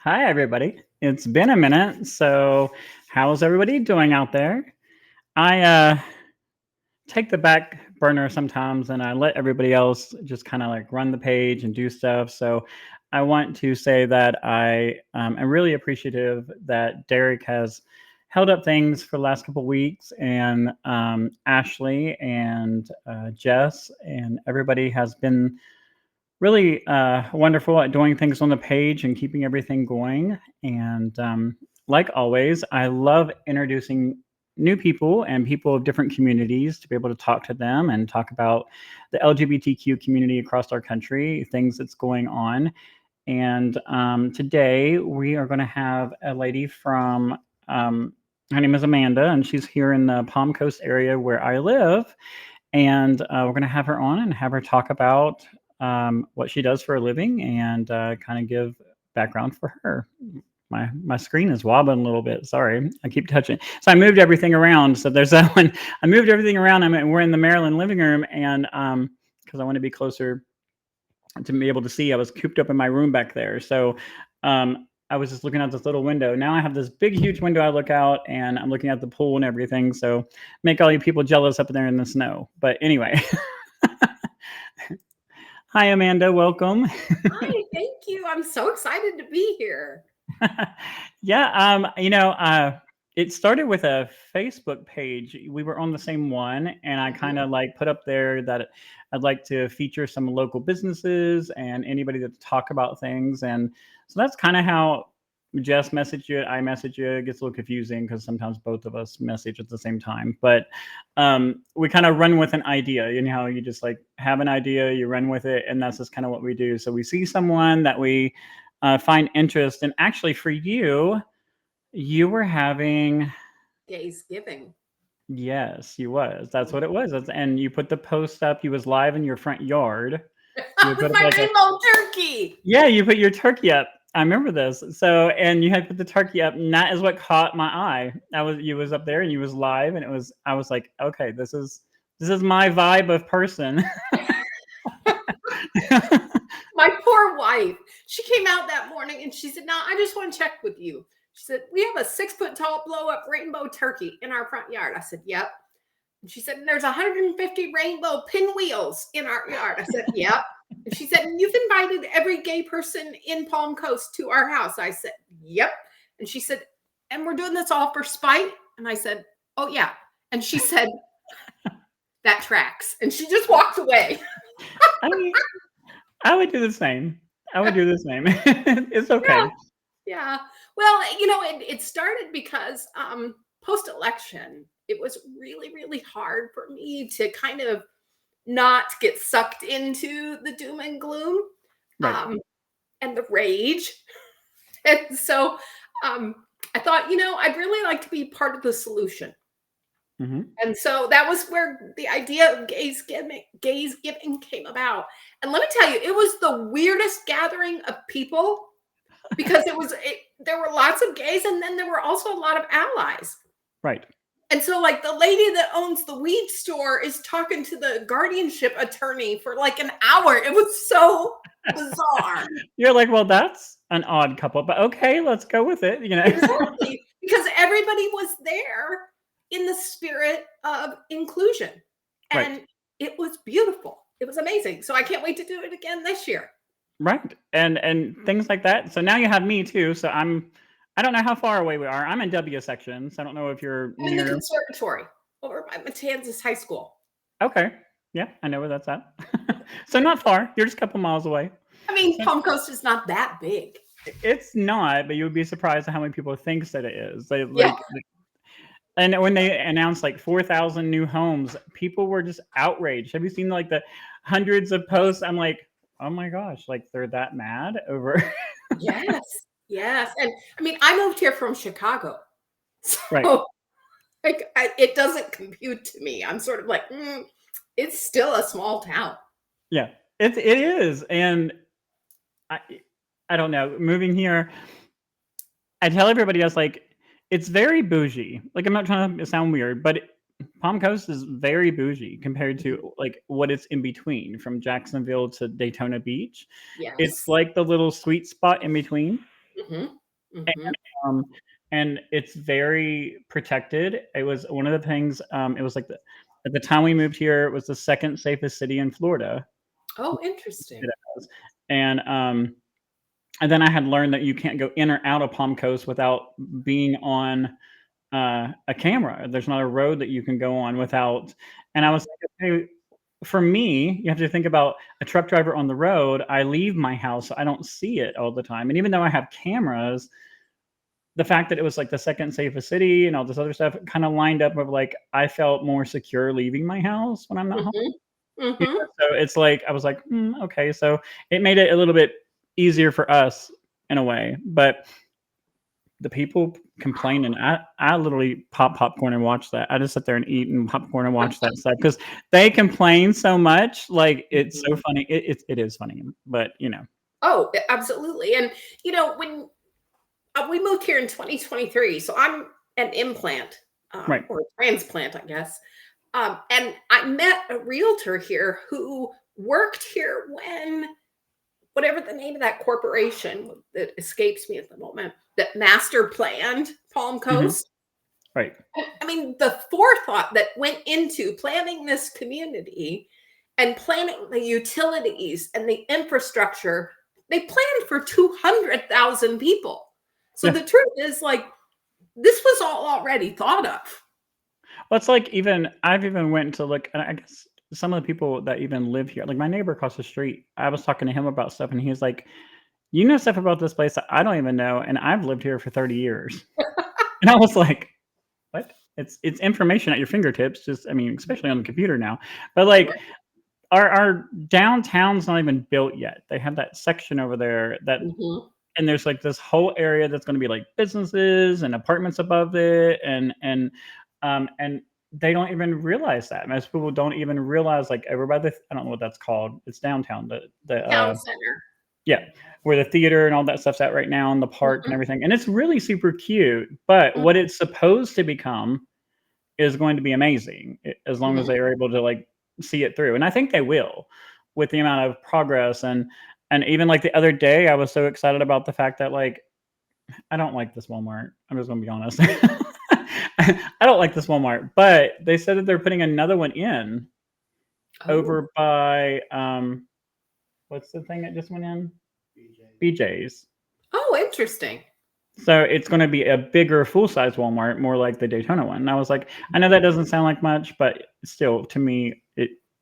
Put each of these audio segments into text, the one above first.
Hi, everybody. It's been a minute. So, how's everybody doing out there? I take the back burner sometimes and I let everybody else just kind of like run the page and do stuff. So, I want to say that I am really appreciative that Derek has held up things for the last couple of weeks, and Ashley and Jess and everybody has been really wonderful at doing things on the page and keeping everything going. And like always, I love introducing new people and people of different communities to be able to talk to them and talk about the LGBTQ community across our country, things that's going on. And today we are going to have a lady from, her name is Amanda, and she's here in the Palm Coast area where I live. And we're going to have her on and have her talk about what she does for a living and kind of give background for her. My screen is wobbling a little bit. Sorry, I keep touching. So I moved everything around. So there's that one. I moved everything around. We're in the Maryland living room, and because I want to be closer to be able to see, I was cooped up in my room back there. So I was just looking out this little window. Now I have this big, huge window I look out, and I'm looking at the pool and everything. So make all you people jealous up there in the snow. But anyway. Hi, Amanda. Welcome. Hi, thank you. I'm so excited to be here. Yeah, it started with a Facebook page. We were on the same one, and I kind of like put up there that I'd like to feature some local businesses and anybody that talk about things. And so that's kind of how Jess messaged you, I message you. It gets a little confusing because sometimes both of us message at the same time. But we kind of run with an idea. You know how you just like have an idea, you run with it, and that's just kind of what we do. So we see someone that we find interest in. Actually, for you, you were having Gays giving. yes, you was. That's what it was. And you put the post up. You was live in your front yard. You put With up my like a rainbow turkey. yeah. You put your turkey up. I remember this. So, and you had put the turkey up, and that is what caught my eye. You was up there, and you was live, and I was like, okay, this is my vibe of person. My poor wife. She came out that morning and she said, "Now I just want to check with you." She said, "We have a 6-foot tall blow up rainbow turkey in our front yard." I said, "Yep." And she said, "There's 150 rainbow pinwheels in our yard." I said, "Yep." And she said, "You've invited every gay person in Palm Coast to our house." I said, "Yep." And she said, "And we're doing this all for spite?" And I said, "Oh, yeah." And she said, "That tracks." And she just walked away. I mean, I would do the same. I would do the same. It's Yeah. okay. Yeah. Well, it started because post-election, it was really, really hard for me to kind of not get sucked into the doom and gloom Right. um, and the rage. And so I thought, I'd really like to be part of the solution. Mm-hmm. And so that was where the idea of gays giving came about. And let me tell you, it was the weirdest gathering of people because there were lots of gays, and then there were also a lot of allies. Right. And so, like, the lady that owns the weed store is talking to the guardianship attorney for like an hour. It was so bizarre. You're like, well, that's an odd couple, but okay, let's go with it. Exactly. Because everybody was there in the spirit of inclusion. Right. And it was beautiful. It was amazing. So I can't wait to do it again this year. Right. And things like that. So now you have me too. So I don't know how far away we are. I'm in W section. So I don't know if you're I'm in the near. conservatory over by Matanzas High School. Okay. Yeah, I know where that's at. So not far. You're just a couple miles away. I mean, Palm Coast is not that big. It's not, but you would be surprised at how many people thinks that it is. They Yeah. and when they announced like 4,000 new homes, people were just outraged. Have you seen like the hundreds of posts? I'm like, oh my gosh, like they're that mad over. Yes. Yes. And I mean, I moved here from Chicago. So Right. like it doesn't compute to me. I'm sort of like, it's still a small town. Yeah, it is. And I don't know. Moving here, I tell everybody else like it's very bougie. Like I'm not trying to sound weird, but Palm Coast is very bougie compared to like what it's in between from Jacksonville to Daytona Beach. It's Yes. like the little sweet spot in between. Mhm. And, Mhm. um, and it's very protected. It was one of the things, it was like at the time we moved here, it was the second safest city in Florida. Oh, interesting. It was. And then I had learned that you can't go in or out of Palm Coast without being on a camera. There's not a road that you can go on without. And I was like, okay, for me, you have to think about a truck driver on the road. I leave my house, so I don't see it all the time. And even though I have cameras, the fact that it was like the second safest city and all this other stuff kind of lined up of like I felt more secure leaving my house when I'm not home. Mhm. You Mhm. know, so it's like I was like, okay, so it made it a little bit easier for us in a way, but the people complaining, I literally pop popcorn and watch that. I just sit there and eat and popcorn and watch that stuff because they complain so much. Like it's so Mhm. funny. It is funny, but Oh, absolutely. And when we moved here in 2023, so I'm an implant right. or a transplant, I guess. And I met a realtor here who worked here when whatever the name of that corporation that escapes me at the moment that master planned Palm Hmm. Coast. Right. I mean, the forethought that went into planning this community and planning the utilities and the infrastructure, they planned for 200,000 people. So Yeah. the truth is, like, this was all already thought of. Well, it's like even I've even went to look, and I guess some of the people that even live here, like my neighbor across the street, I was talking to him about stuff, and he's like, "You know stuff about this place that I don't even know, and I've lived here for 30 years." And I was like, "What?" It's information at your fingertips. Just I mean, especially on the computer now. But like our downtown's not even built yet. They have that section over there that Mhm. and there's like this whole area that's going to be like businesses and apartments above it and they don't even realize that most people don't even realize like everybody I don't know what that's called, it's downtown the Town center. yeah, where the theater and all that stuff's at right now and the park and Mhm. everything, and it's really super cute, but what Mhm. it's supposed to become is going to be amazing as long as Mhm. they are able to like see it through. And I think they will with the amount of progress and even like the other day I was so excited about the fact that like I don't like this Walmart. I'm just gonna be honest. I don't like this Walmart, but they said that they're putting another one in Oh. over by what's the thing that just went in? BJ's. Oh, interesting. So it's going to be a bigger full size Walmart, more like the Daytona one. And I was like, I know that doesn't sound like much, but still, to me,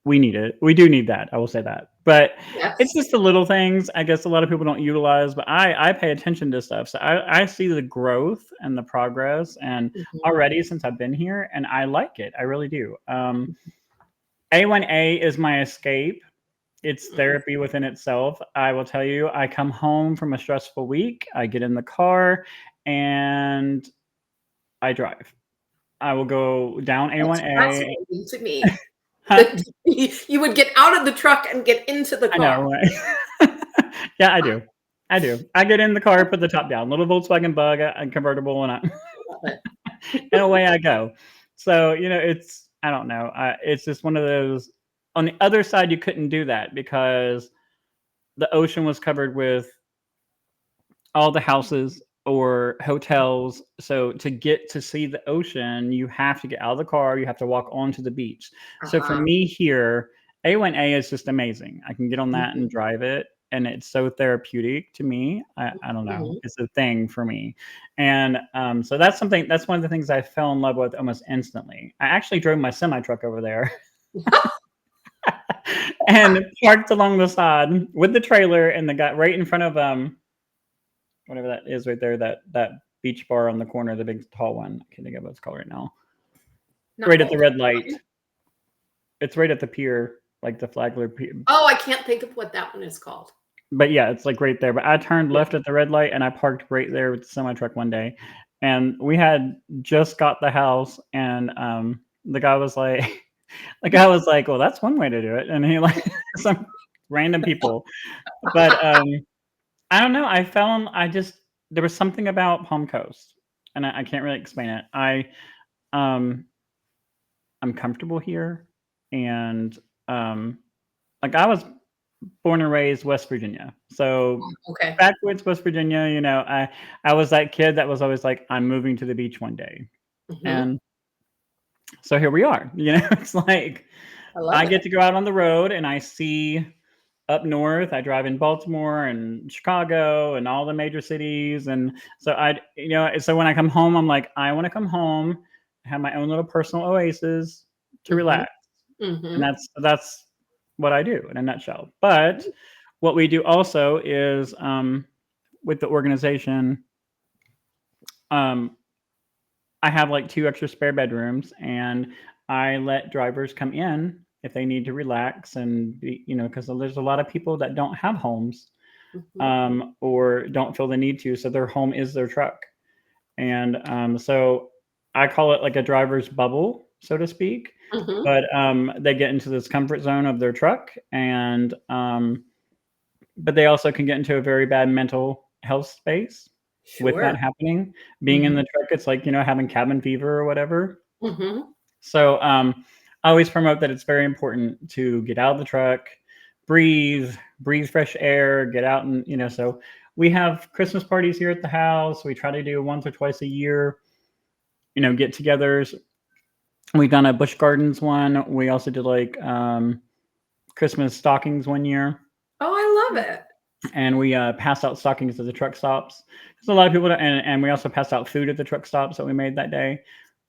we need it. We do need that. I will say that. But it's Yes. just the little things. I guess a lot of people don't utilize, but I pay attention to stuff. So I see the growth and the progress, and Mhm. already since I've been here, and I like it. I really do. A1A is my escape. It's Mhm. therapy within itself. I will tell you, I come home from a stressful week, I get in the car, and I drive. I will go down That's A1A. fascinating to me Huh? that you would get out of the truck and get into the I know, car. right? Yeah, I do. I do. I get in the car, put the top down, little Volkswagen Bug, a convertible, and Love it. and away I go. So, it's I don't know. It's just one of those. On the other side, you couldn't do that because the ocean was covered with all the houses or hotels. So to get to see the ocean, you have to get out of the car, you have to walk onto the beach. So for Uh-huh. me here, A1A is just amazing. I can get on that and Mhm. drive it. And it's so therapeutic to me. I don't know. Mhm. It's a thing for me. And so that's one of the things I fell in love with almost instantly. I actually drove my semi truck over there and parked along the side with the trailer and the guy right in front of whatever that is right there, that beach bar on the corner, the big tall one. I can't think of what it's called right now. Not Right at the Boulder red light. Line. It's right at the pier, like the Flagler Pier. Oh, I can't think of what that one is called. But yeah, it's like right there. But I turned Yeah. left at the red light and I parked right there with the semi truck one day. And we had just got the house, and the guy was like, the guy was like, "Well, that's one way to do it," and he like some random people. But I don't know. I just there was something about Palm Coast, and I can't really explain it. Um I'm comfortable here, and like I was born and raised West Virginia. So Okay. backwoods West Virginia, I was that kid that was always like, I'm moving to the beach one day. Mm-hmm. And so here we are. It's like I love I it. get to go out on the road and I see up north. I drive in Baltimore and Chicago and all the major cities. And so so when I come home, I'm like, I want to come home, have my own little personal oasis to Mm-hmm. relax. And Mm-hmm. that's what I do in a nutshell. But what we do also is with the organization, um, I have like 2 extra spare bedrooms, and I let drivers come in if they need to relax and because there's a lot of people that don't have homes, Mm-hmm. or don't feel the need to, so their home is their truck. And so I call it like a driver's bubble, so to speak. Mm-hmm. But they get into this comfort zone of their truck, and but they also can get into a very bad mental health space with that Sure. happening. Being in Mm-hmm. the truck, it's like having cabin fever or whatever. Mm-hmm. So I always promote that it's very important to get out of the truck, breathe fresh air, get out, and So we have Christmas parties here at the house. We try to do once or twice a year, get-togethers. We've done a Busch Gardens one. We also did like Christmas stockings one year, Oh, I love it. and we passed out stockings at the truck stops. Because a lot of people, and we also passed out food at the truck stops that we made that day.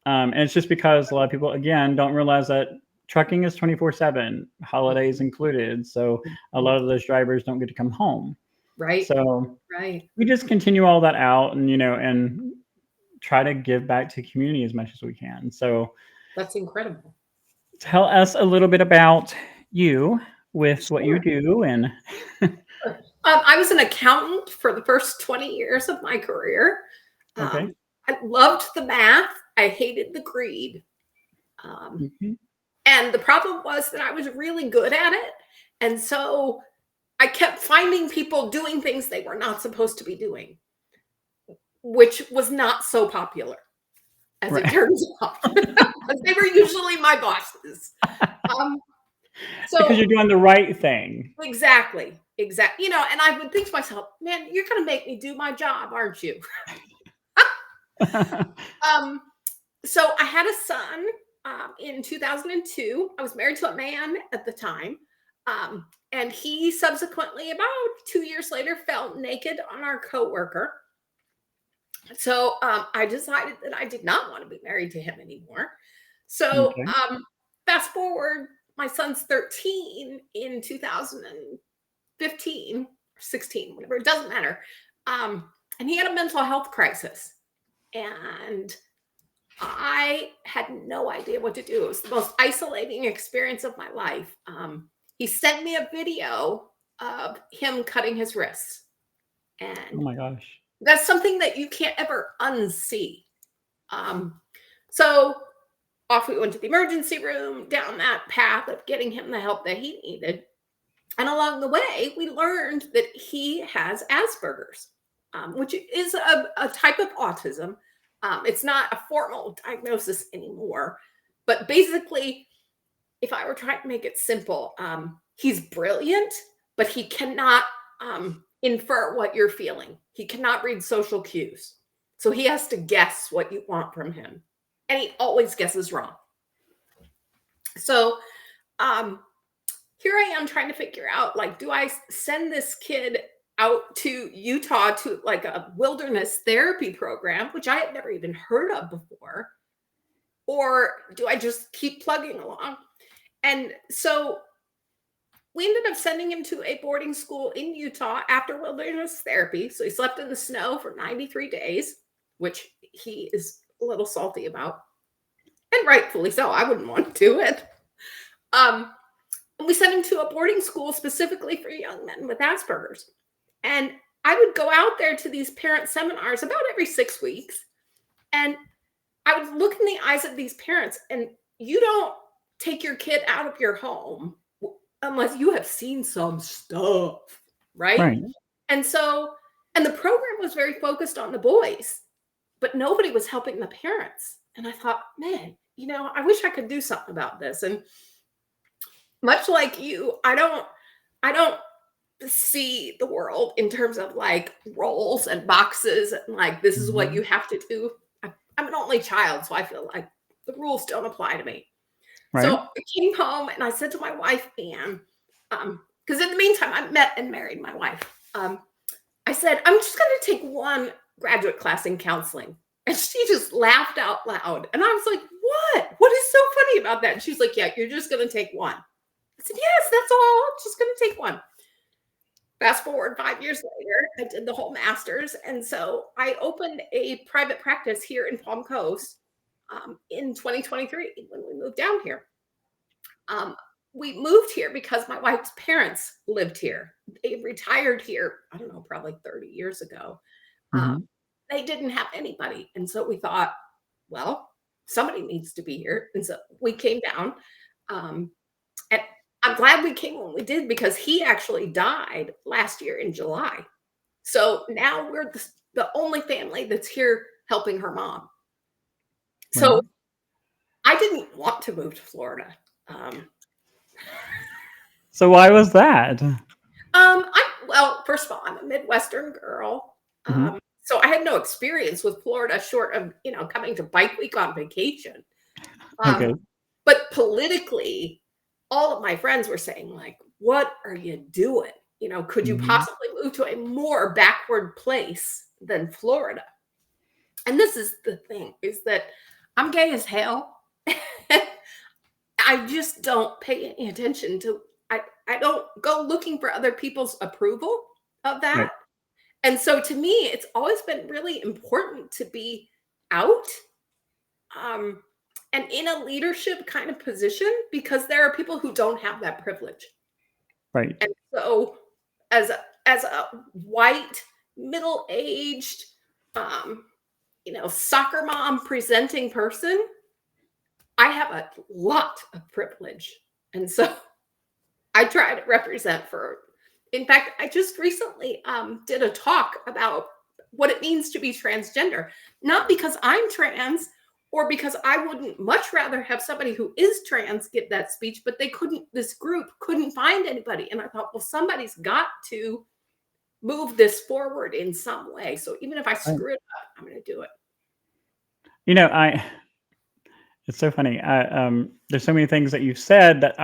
And it's just because a lot of people, again, don't realize that trucking is 24/7, holidays included. So a lot of those drivers don't get to come home. Right. So Right. we just continue all that out, and try to give back to community as much as we can. So That's incredible. tell us a little bit about you with what you Sure. do. And I was an accountant for the first 20 years of my career. okay. I loved the math. I hated the greed. Um, Mhm. and the problem was that I was really good at it. And so I kept finding people doing things they were not supposed to be doing, which was not so popular, as it Right. turns out, because they were usually my bosses. Um, Because so you're doing the right thing. exactly, exactly. And I would think to myself, man, you're going to make me do my job, aren't you? Um, so I had a son in 2002. I was married to a man at the time. And he subsequently, about 2 years later, fell naked on our coworker. So I decided that I did not want to be married to him anymore. So Okay. fast forward, my son's 13 in 2015 or 16, whatever, it doesn't matter. And he had a mental health crisis. And I had no idea what to do. It was the most isolating experience of my life. He sent me a video of him cutting his wrists. Oh And my gosh. that's something that you can't ever unsee. So off we went to the emergency room, down that path of getting him the help that he needed. And along the way, we learned that he has Asperger's, which is a type of autism. It's not a formal diagnosis anymore. But basically, if I were trying to make it simple, he's brilliant, but he cannot infer what you're feeling. He cannot read social cues. So he has to guess what you want from him. And he always guesses wrong. So here I am trying to figure out, like, do I send this kid out to Utah to like a wilderness therapy program, which I had never even heard of before? Or do I just keep plugging along? And so we ended up sending him to a boarding school in Utah after wilderness therapy. So he slept in the snow for 93 days, which he is a little salty about. And rightfully so. I wouldn't want to do it. And we sent him to a boarding school specifically for young men with Asperger's. And I would go out there to these parent seminars about every 6 weeks. And I would look in the eyes of these parents, and you don't take your kid out of your home unless you have seen some stuff, right? Right. And the program was very focused on the boys, but nobody was helping the parents. And I thought, man, I wish I could do something about this. And much like you, I I don't see the world in terms of like roles and boxes and like this is what you have to do. I'm an only child, so I feel like the rules don't apply to me. So Right. I came home and I said to my wife, Anne, because in the meantime, I met and married my wife. I said, I'm just going to take one graduate class in counseling. And she just laughed out loud. And I was like, what? What is so funny about that? And she's like, yeah, you're just going to take one. I said, yes, that's all. I'm just going to take one. Fast forward 5 years later, I did the whole master's. And so I opened a private practice here in Palm Coast in 2023 when we moved down here. We moved here because my wife's parents lived here. They retired here, I don't know, probably 30 years ago. Mm-hmm. They didn't have anybody. And so we thought, well, somebody needs to be here. And so we came down. And I'm glad we came when we did because he actually died last year in July. So now we're the only family that's here helping her mom. So Right. I didn't want to move to Florida. So why was that? Well, first of all, I'm a Midwestern girl. Mm-hmm. So I had no experience with Florida short of, coming to Bike Week on vacation. Okay. But politically, all of my friends were saying, like, what are you doing? Could you Mm-hmm. possibly move to a more backward place than Florida? And this is the thing, is that I'm gay as hell. I just don't pay any attention to, I don't go looking for other people's approval of that. Right. And so to me, it's always been really important to be out and in a leadership kind of position because there are people who don't have that privilege. Right. And so as a white, middle-aged, soccer mom presenting person, I have a lot of privilege. And so I try to represent in fact, I just recently did a talk about what it means to be transgender, not because I'm trans or because I wouldn't much rather have somebody who is trans get that speech, but this group couldn't find anybody. And I thought, well, somebody's got to move this forward in some way. So even if I Right. screw it up, I'm going to do it. It's so funny. There's so many things that you've said that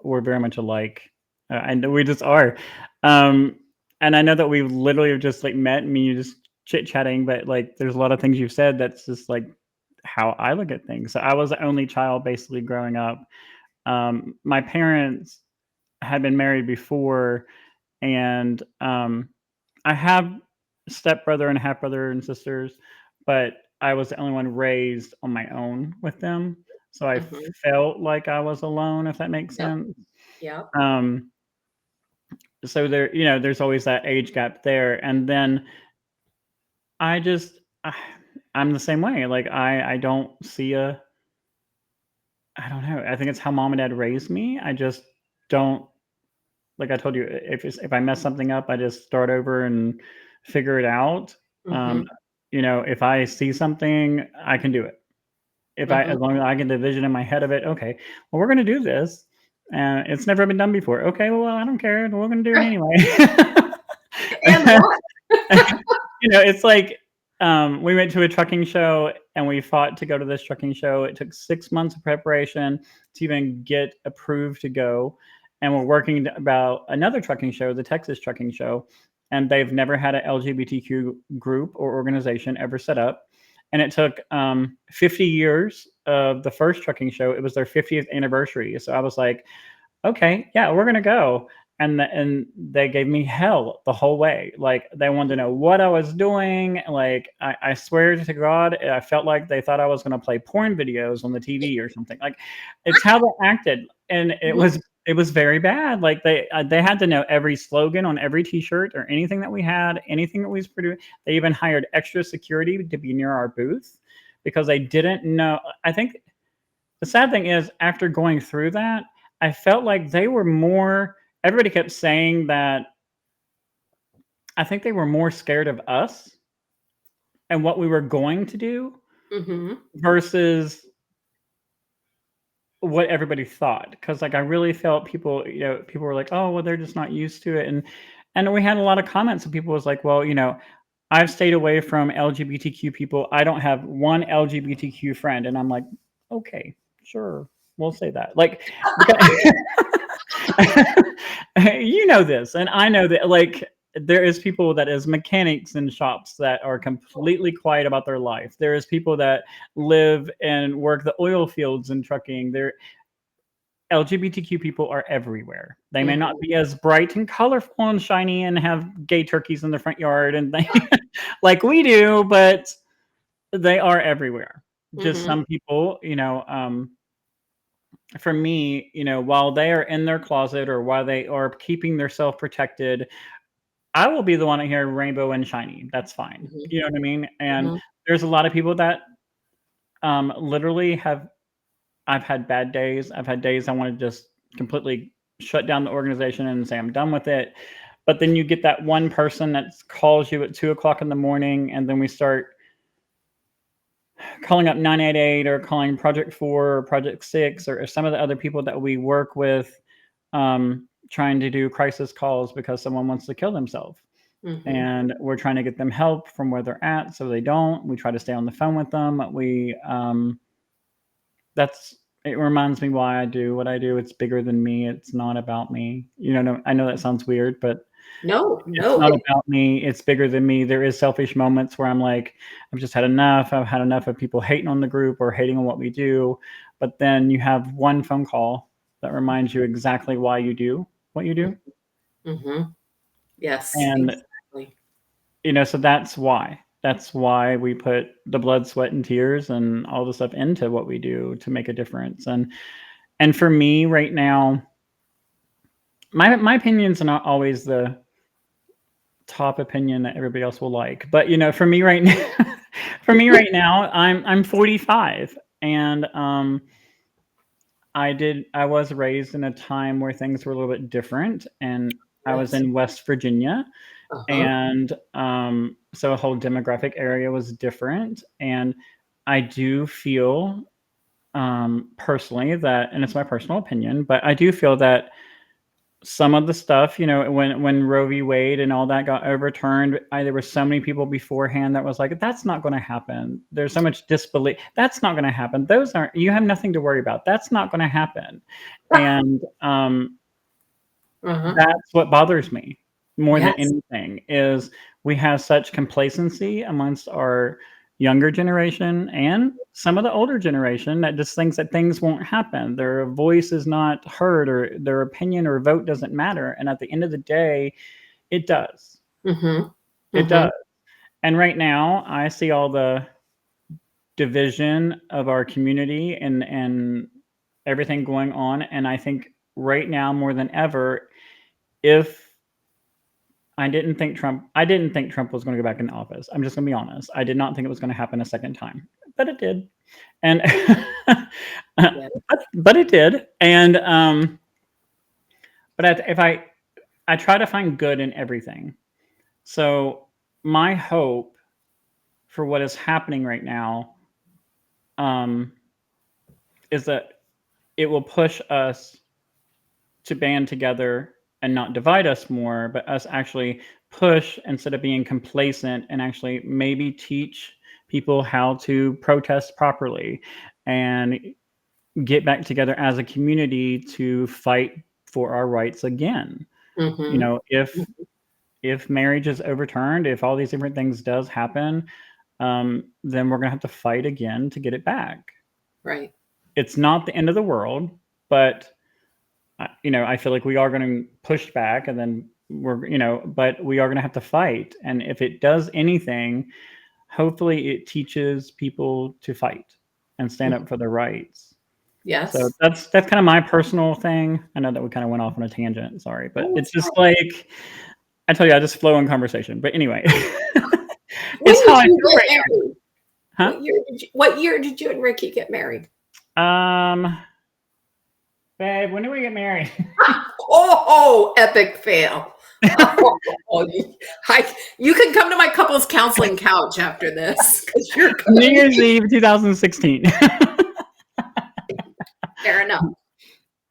we're very much alike. And we just are. And I know that we literally have just like met and you just chit chatting, but like there's a lot of things you've said that's just like how I look at things. So I was the only child basically growing up. My parents had been married before, and I have stepbrother and half brother and sisters, but I was the only one raised on my own with them. So I Mm-hmm. felt like I was alone, if that makes Yep. sense. Yep. Um, so there, there's always that age gap there. And then I just, I, I'm the same way. Like I don't see I don't know. I think it's how mom and dad raised me. I just don't, like I told you, if I mess something up, I just start over and figure it out. Um, Mm-hmm. if I see something, I can do it. Mm-hmm. As long as I get the vision in my head of it, okay, well, we're gonna do this, and it's never been done before. Okay, well, I don't care. We're gonna do it anyway. And what? It's like we went to a trucking show and we fought to go to this trucking show. It took 6 months of preparation to even get approved to go. And we're working about another trucking show, the Texas trucking show, and they've never had an LGBTQ group or organization ever set up. And it took 50 years of the first trucking show. It was their 50th anniversary. So I was like, okay, yeah, we're gonna go. And they gave me hell the whole way. Like they wanted to know what I was doing. Like I swear to God, I felt like they thought I was gonna play porn videos on the TV or something. Like it's how they acted, and it was very bad. Like they had to know every slogan on every T-shirt or anything that we had, anything that we was producing. They even hired extra security to be near our booth because they didn't know. I think the sad thing is after going through that, I felt like they were more. Everybody kept saying that. I think they were more scared of us and what we were going to do Mm-hmm. versus what everybody thought, because like I really felt people, people were like, oh well, they're just not used to it, and we had a lot of comments, and people was like, well, I've stayed away from LGBTQ people. I don't have one LGBTQ friend, and I'm like, okay, sure, we'll say that. Like, because you know this, and I know that, like, there is people that is mechanics in shops that are completely quiet about their life. There is people that live and work the oil fields and trucking. LGBTQ people are everywhere. They may not be as bright and colorful and shiny and have gay turkeys in the front yard and things like we do, but they are everywhere. Just some people, for me, while they are in their closet or while they are keeping themselves protected, I will be the one to hear rainbow and shiny. That's fine. You know what I mean? And there's a lot of people that literally have. I've had bad days. I've had days I want to just completely shut down the organization and say I'm done with it. But then you get that one person that calls you at 2:00 in the morning, and then we start calling up 988 or calling Project 4 or Project 6 or some of the other people that we work with, trying to do crisis calls because someone wants to kill themselves. And we're trying to get them help from where they're at so they don't. We try to stay on the phone with them. It reminds me why I do what I do. It's bigger than me. It's not about me. I know that sounds weird, but No. it's not about me. It's bigger than me. There is selfish moments where I'm like, I've just had enough. I've had enough of people hating on the group or hating on what we do. But then you have one phone call that reminds you exactly why you do what you do. Yes. And, exactly. So that's why. That's why we put the blood, sweat, and tears and all the stuff into what we do to make a difference. And for me right now, my opinions are not always the top opinion that everybody else will like. But for me right now, I'm 45, and I was raised in a time where things were a little bit different, and I was in West Virginia. And so a whole demographic area was different. And I do feel personally that, and it's my personal opinion, but I do feel that some of the stuff, when Roe v. Wade and all that got overturned, there were so many people beforehand that was like, that's not going to happen. There's so much disbelief. That's not going to happen. You have nothing to worry about. That's not going to happen. And that's what bothers me more than anything, is we have such complacency amongst our younger generation and some of the older generation that just thinks that things won't happen. Their voice is not heard, or their opinion or vote doesn't matter. And at the end of the day, it does. It does. And right now, I see all the division of our community and everything going on. And I think right now, more than ever, I didn't think Trump was going to go back in office. I'm just going to be honest. I did not think it was going to happen a second time, but it did. And but it did. And but if I try to find good in everything. So my hope for what is happening right now is that it will push us to band together and not divide us more, but us actually push instead of being complacent, and actually maybe teach people how to protest properly and get back together as a community to fight for our rights again. If marriage is overturned, if all these different things does happen, then we're going to have to fight again to get it back. Right. It's not the end of the world, but I feel like we are going to push back, and then but we are going to have to fight. And if it does anything, hopefully it teaches people to fight and stand up for their rights. Yes. So that's kind of my personal thing. I know that we kind of went off on a tangent. Sorry, but it's just like, I tell you, I just flow in conversation. But anyway, it's how I feel right now. Huh? What year did you and Ricky get married? Babe, when do we get married? Epic fail. You can come to my couples counseling couch after this. New Year's Eve 2016. Fair enough.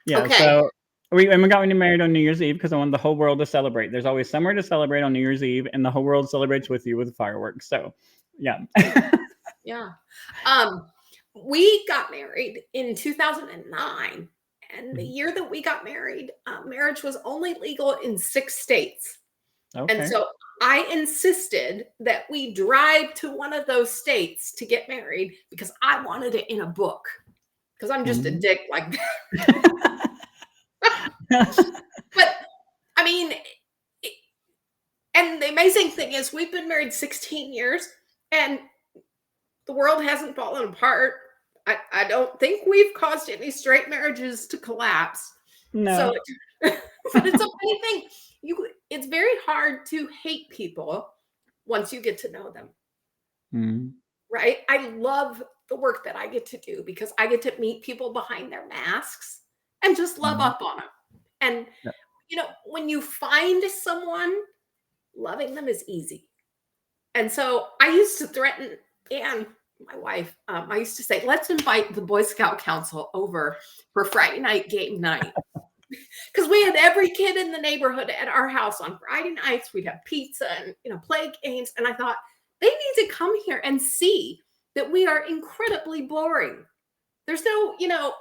Yeah. Okay. So we got married on New Year's Eve because I want the whole world to celebrate. There's always somewhere to celebrate on New Year's Eve, and the whole world celebrates with you with fireworks. So, yeah. Yeah. We got married in 2009. And the year that we got married, marriage was only legal in 6 states. Okay. And so I insisted that we drive to one of those states to get married because I wanted it in a book. Because I'm just a dick like that. But I mean, and the amazing thing is we've been married 16 years and the world hasn't fallen apart. I don't think we've caused any straight marriages to collapse. No. So, but it's a funny thing. It's very hard to hate people once you get to know them. Right? I love the work that I get to do because I get to meet people behind their masks and just love up on them. And, when you find someone, loving them is easy. And so I used to threaten Anne, my wife, I used to say, let's invite the Boy Scout Council over for Friday night game night. Because we had every kid in the neighborhood at our house on Friday nights. We'd have pizza and play games. And I thought, they need to come here and see that we are incredibly boring. There's no,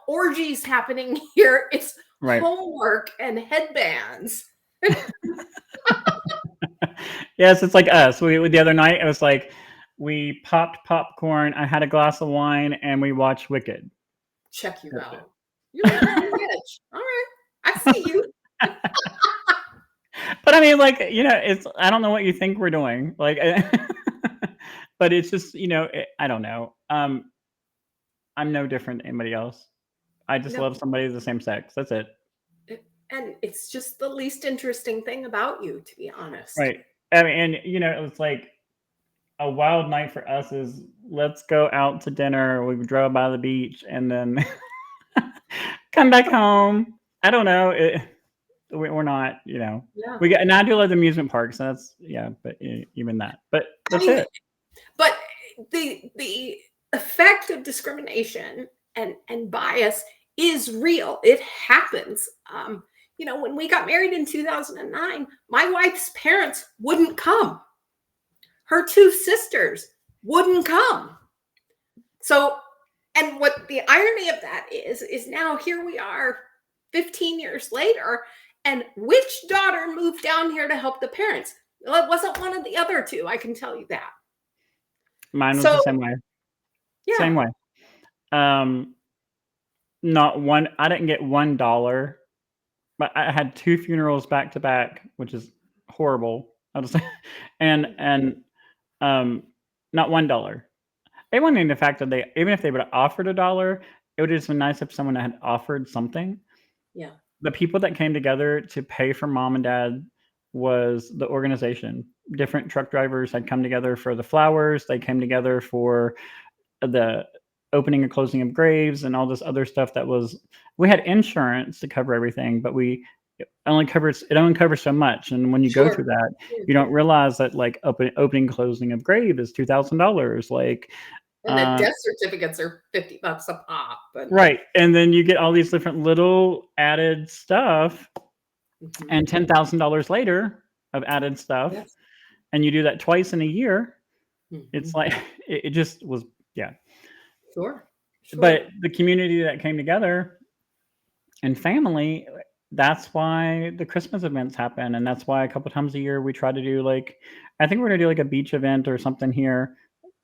orgies happening here. It's homework and headbands. Yes, it's like us. The other night, it was like, we popped popcorn, I had a glass of wine, and we watched Wicked. Check you out. You're rich. All right. I see you. But I mean, I don't know what you think we're doing. But it's just, I don't know. I'm no different than anybody else. I just love somebody of the same sex. That's it. And it's just the least interesting thing about you, to be honest. Right. I mean, and it was like a wild night for us is let's go out to dinner. We drove by the beach and then come back home. I don't know. We're not, we got, and I do love the amusement parks. So that's, but even that, but that's it. But the effect of discrimination and bias is real. It happens. When we got married in 2009, my wife's parents wouldn't come. Her 2 sisters wouldn't come. So, and what the irony of that is now here we are 15 years later, and which daughter moved down here to help the parents? Well, it wasn't one of the other 2, I can tell you that. Mine was the same way. Yeah. Same way. Not one, I didn't get $1, but I had 2 funerals back to back, which is horrible. I'll just say, and not $1. It wasn't even the fact that even if they would have offered $1, it would have just been nice if someone had offered something. Yeah. The people that came together to pay for mom and dad was the organization. Different truck drivers had come together for the flowers. They came together for the opening and closing of graves and all this other stuff we had insurance to cover everything, but it only covers so much. And when you go through that, you don't realize that opening closing of grave is $2,000. And the death certificates are $50 a pop. Right. And then you get all these different little added stuff and $10,000 later of added stuff. Yes. And you do that twice in a year. It's like, it just was, yeah. Sure. But the community that came together and family, that's why the Christmas events happen. And that's why a couple times a year we try to do I think we're going to do a beach event or something here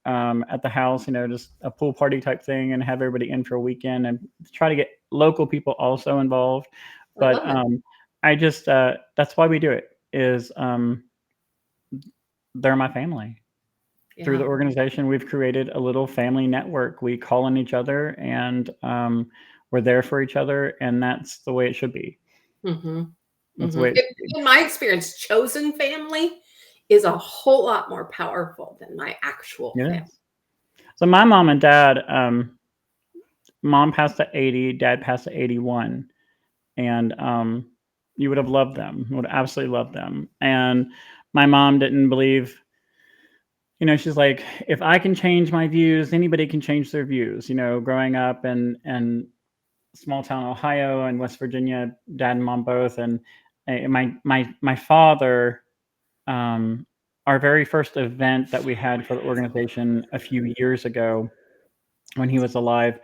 at the house, just a pool party type thing and have everybody in for a weekend and try to get local people also involved. But I just, that's why we do it is they're my family. Yeah. Through the organization, we've created a little family network. We call on each other and we're there for each other. And that's the way it should be. That's the way in my experience, chosen family is a whole lot more powerful than my actual family. So my mom and dad, mom passed at 80, dad passed at 81. And you would have loved them, would absolutely love them. And my mom didn't believe, she's like, if I can change my views, anybody can change their views, growing up and small town Ohio and West Virginia, dad and mom both, and my father, our very first event that we had for the organization a few years ago when he was alive,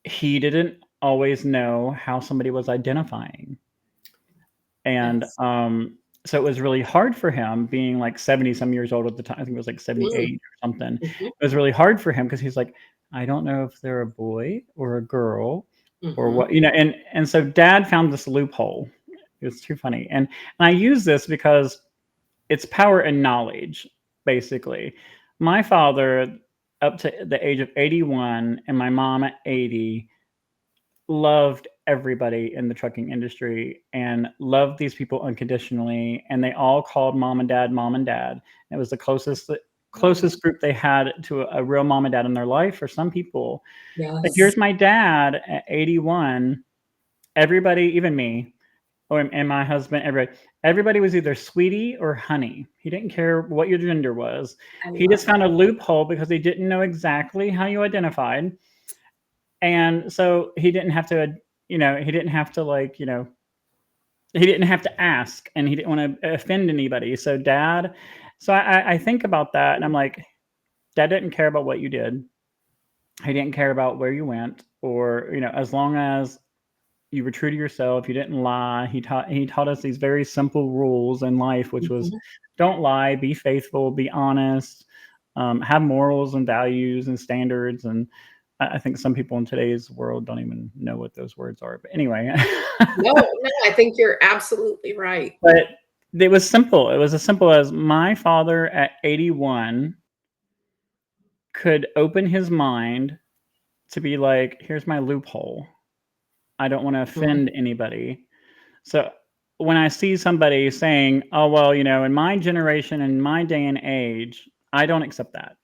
he didn't always know how somebody was identifying. And Yes. so it was really hard for him being like 70 some years old at the time. I think it was like 78 or something. Mhm. It was really hard for him because he's like, I don't know if they're a boy or a girl or what, Mhm. and so dad found this loophole. It was too funny. And I use this because it's power and knowledge, basically. My father, up to the age of 81, and my mom at 80, loved everybody in the trucking industry and loved these people unconditionally. And they all called mom and dad, mom and dad. It was the closest group they had to a real mom and dad in their life for some people. But Yes. here's my dad at 81. Everybody, even me, and my husband, everybody was either sweetie or honey. He didn't care what your gender was. I He love just found that. a loophole because he didn't know exactly how you identified. And so he didn't have to, he didn't have to he didn't have to ask, and he didn't want to offend anybody. So I think about that and I'm like, dad didn't care about what you did. He didn't care about where you went, or, as long as you were true to yourself, you didn't lie. He taught us these very simple rules in life, which was Mhm. don't lie, be faithful, be honest, have morals and values and standards. And I think some people in today's world don't even know what those words are. But anyway, No, no, I think you're absolutely right. but it was simple. It was as simple as my father at 81 could open his mind to be like, here's my loophole. I don't want to Mhm. offend anybody. So when I see somebody saying, "Oh, well, in my generation, in my day and age," I don't accept that,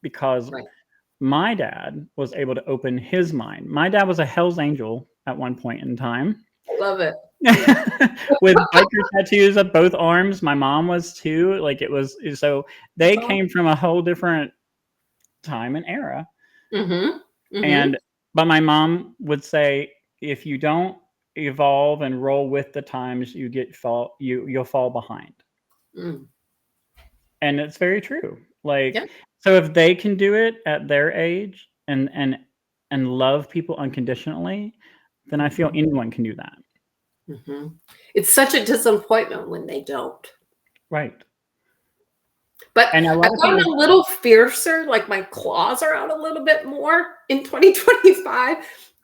because Right. my dad was able to open his mind. My dad was a Hell's Angel at one point in time, I love it. with biker tattoos up both arms. My mom was too. Like, it was so That's they all. came from a whole different time and era. Mhm. Mhm. And but my mom would say, if you don't evolve and roll with the times, you'll fall behind. Mm. And it's very true. Like, Yeah. so if they can do it at their age and love people unconditionally, then I feel Mhm. anyone can do that. Mhm. It's such a disappointment when they don't. Right. But And a lot I've of gotten people. a little fiercer, like my claws are out a little bit more in 2025.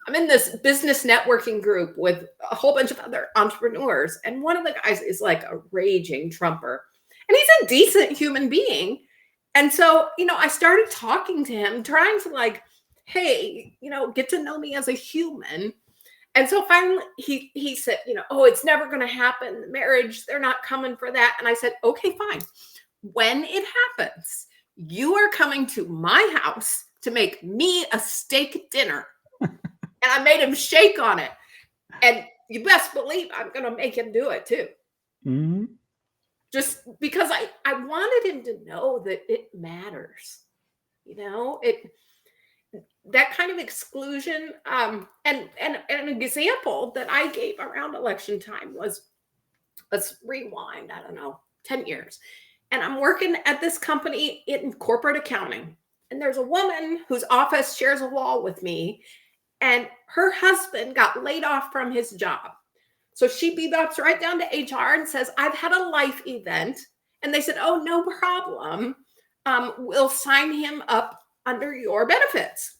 I'm in this business networking group with a whole bunch of other entrepreneurs, and one of the guys is like a raging Trumper, and he's a decent human being. And so, I started talking to him, trying to like, hey, get to know me as a human. And so finally he said, oh, it's never going to happen. The marriage, they're not coming for that. And I said, okay, fine. When it happens, you are coming to my house to make me a steak dinner. And I made him shake on it. And you best believe I'm going to make him do it too. Mhm. Just because I wanted him to know that it matters. It that kind of exclusion, and an example that I gave around election time was, let's rewind, I don't know, 10 years. And I'm working at this company in corporate accounting. And there's a woman whose office shares a wall with me, and her husband got laid off from his job. So she bebops right down to HR and says, I've had a life event. And they said, oh, no problem. We'll sign him up under your benefits.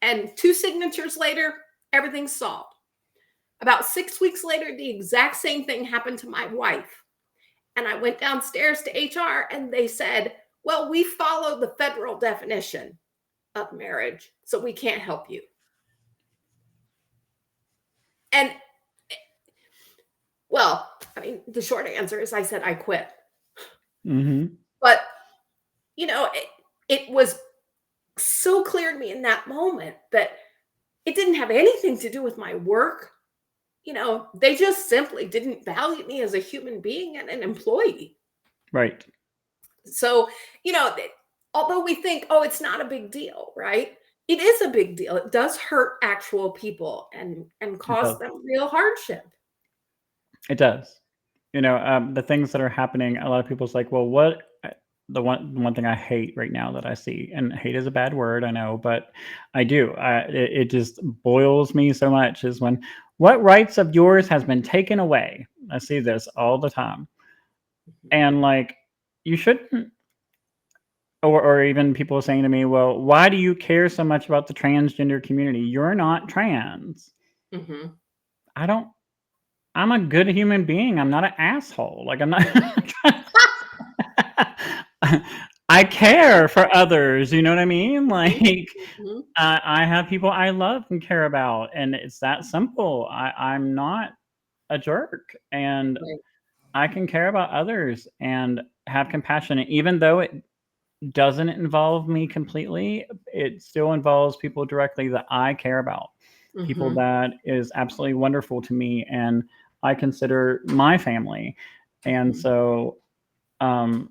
And 2 signatures later, everything's solved. About 6 weeks later, the exact same thing happened to my wife. And I went downstairs to HR and they said, well, we follow the federal definition of marriage, so we can't help you. And well, I mean, the short answer is I said I quit. Mhm. But, it was so clear to me in that moment that it didn't have anything to do with my work. They just simply didn't value me as a human being and an employee. Right. So, although we think, oh, it's not a big deal, right? It is a big deal. It does hurt actual people and It cause does. them real hardship. It does. The things that are happening, a lot of people's like, well, the one thing I hate right now that I see, and hate is a bad word, I know, but I do. It just boils me so much is when what rights of yours has been taken away. I see this all the time, and like you shouldn't. Or even people saying to me, well, why do you care so much about the transgender community? You're not trans. Mm-hmm. I don't I'm a good human being. I'm not an asshole. Like I'm not I care for others, you know what I mean? Like Mm-hmm. I have people I love and care about, and it's that simple. I'm not a jerk, and Right. I can care about others and have compassion, even though it doesn't involve me completely. It still involves people directly that I care about, people Mm-hmm. that is absolutely wonderful to me and I consider my family. And so, um,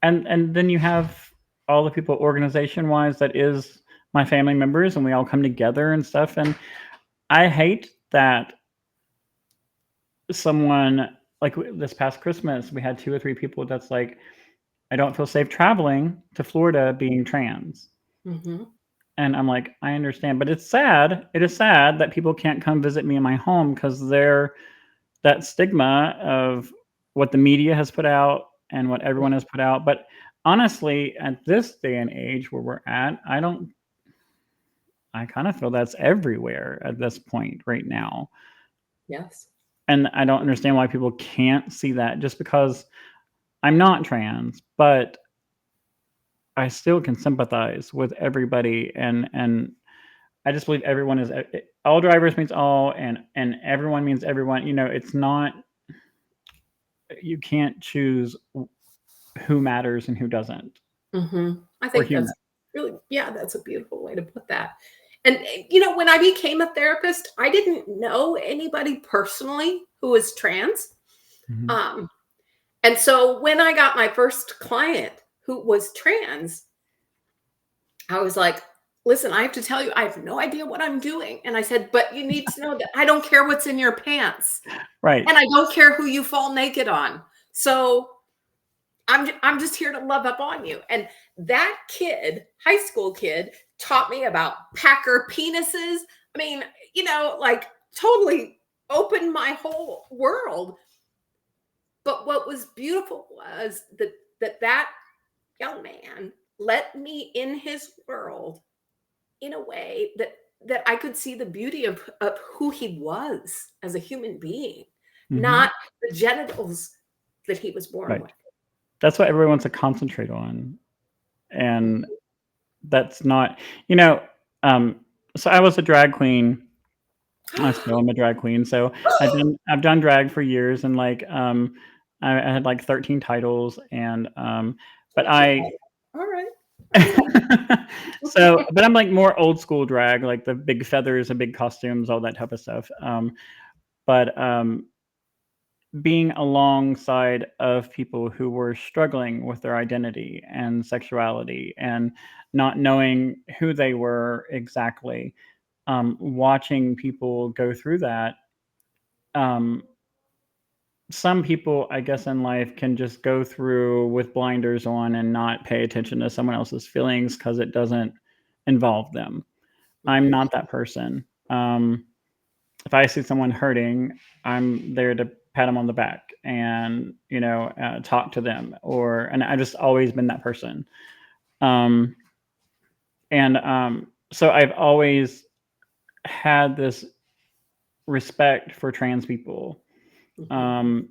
and then you have all the people organization wise that is my family members, and we all come together and stuff. And I hate that someone like this past Christmas, we had 2 or 3 people that's like, I don't feel safe traveling to Florida being trans. Mm-hmm. And I'm like, I understand, but it's sad. It is sad that people can't come visit me in my home because they're that stigma of what the media has put out and what everyone has put out. But honestly, at this day and age where we're at, I kind of feel that's everywhere at this point right now. Yes. And I don't understand why people can't see that just because I'm not trans, but I still can sympathize with everybody and I just believe everyone is all drivers means all and everyone means everyone. It's not you can't choose who matters and who doesn't. Mm-hmm. I We're think human. that's really, yeah, that's a beautiful way to put that. And, when I became a therapist, I didn't know anybody personally who was trans. Mhm. Um, and so when I got my first client who was trans, I was like, listen, I have to tell you, I have no idea what I'm doing. And I said, but you need to know that I don't care what's in your pants. Right. And I don't care who you fall naked on. So I'm just here to love up on you. And that kid, high school kid, taught me about Packer penises. I mean, like totally opened my whole world. But what was beautiful was that young man let me in his world in a way that I could see the beauty of who he was as a human being, Mhm. not the genitals that he was born Right. with. That's what everyone wants to concentrate on, and that's not. You know. Um, so I was a drag queen. I still am a drag queen. So I've done drag for years, and like I had like 13 titles, and but Look at I that. All right. Okay. so, but I'm like more old school drag, like the big feathers and big costumes, all that type of stuff. But being alongside of people who were struggling with their identity and sexuality and not knowing who they were exactly, watching people go through that. Um, some people, I guess, in life can just go through with blinders on and not pay attention to someone else's feelings because it doesn't involve them. I'm Mhm. not that person. If I see someone hurting, I'm there to pat them on the back and talk to them. And I've just always been that person. Um, and so I've always had this respect for trans people. Mhm. Um,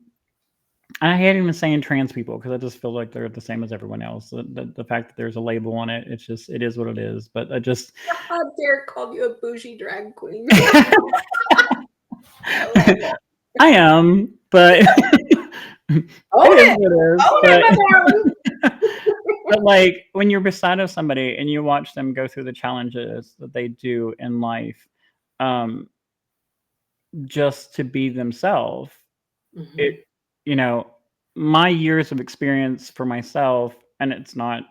I hate even saying trans people because I just feel like they're the same as everyone else. The fact that there's a label on it, it is what it is. But I just Derek called you a bougie drag queen. I love it. I am, but it Own is it. what it is. Own it, my darling. But like when you're beside of somebody and you watch them go through the challenges that they do in life, um, just to be themselves, Mhm. it you know, my years of experience for myself, and it's not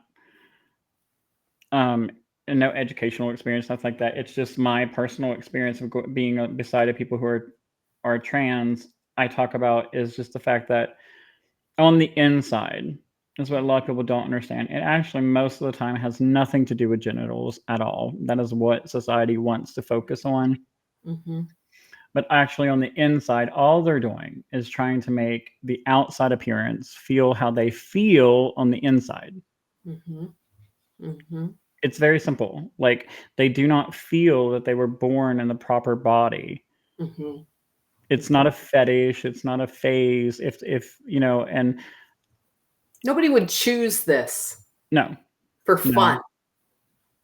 um and no educational experience, stuff like that. It's just my personal experience of being beside of people who are trans. I talk about is just the fact that on the inside is what a lot of people don't understand. It actually most of the time has nothing to do with genitals at all. That is what society wants to focus on. Mm-hmm. But actually, on the inside, all they're doing is trying to make the outside appearance feel how they feel on the inside. Mm-hmm. Mm-hmm. It's very simple. Like, they do not feel that they were born in the proper body. Mm-hmm. It's not a fetish. It's not a phase. If you know, and nobody would choose this no, for fun.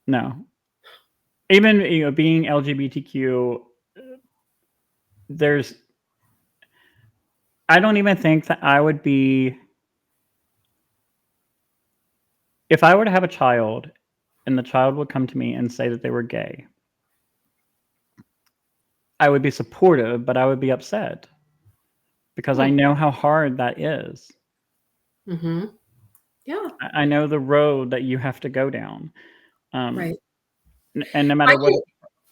No. Even being LGBTQ, I don't even think that I would be, if I were to have a child and the child would come to me and say that they were gay, I would be supportive, but I would be upset because I know how hard that is. Mm-hmm. Yeah. I know the road that you have to go down. Right. And no matter what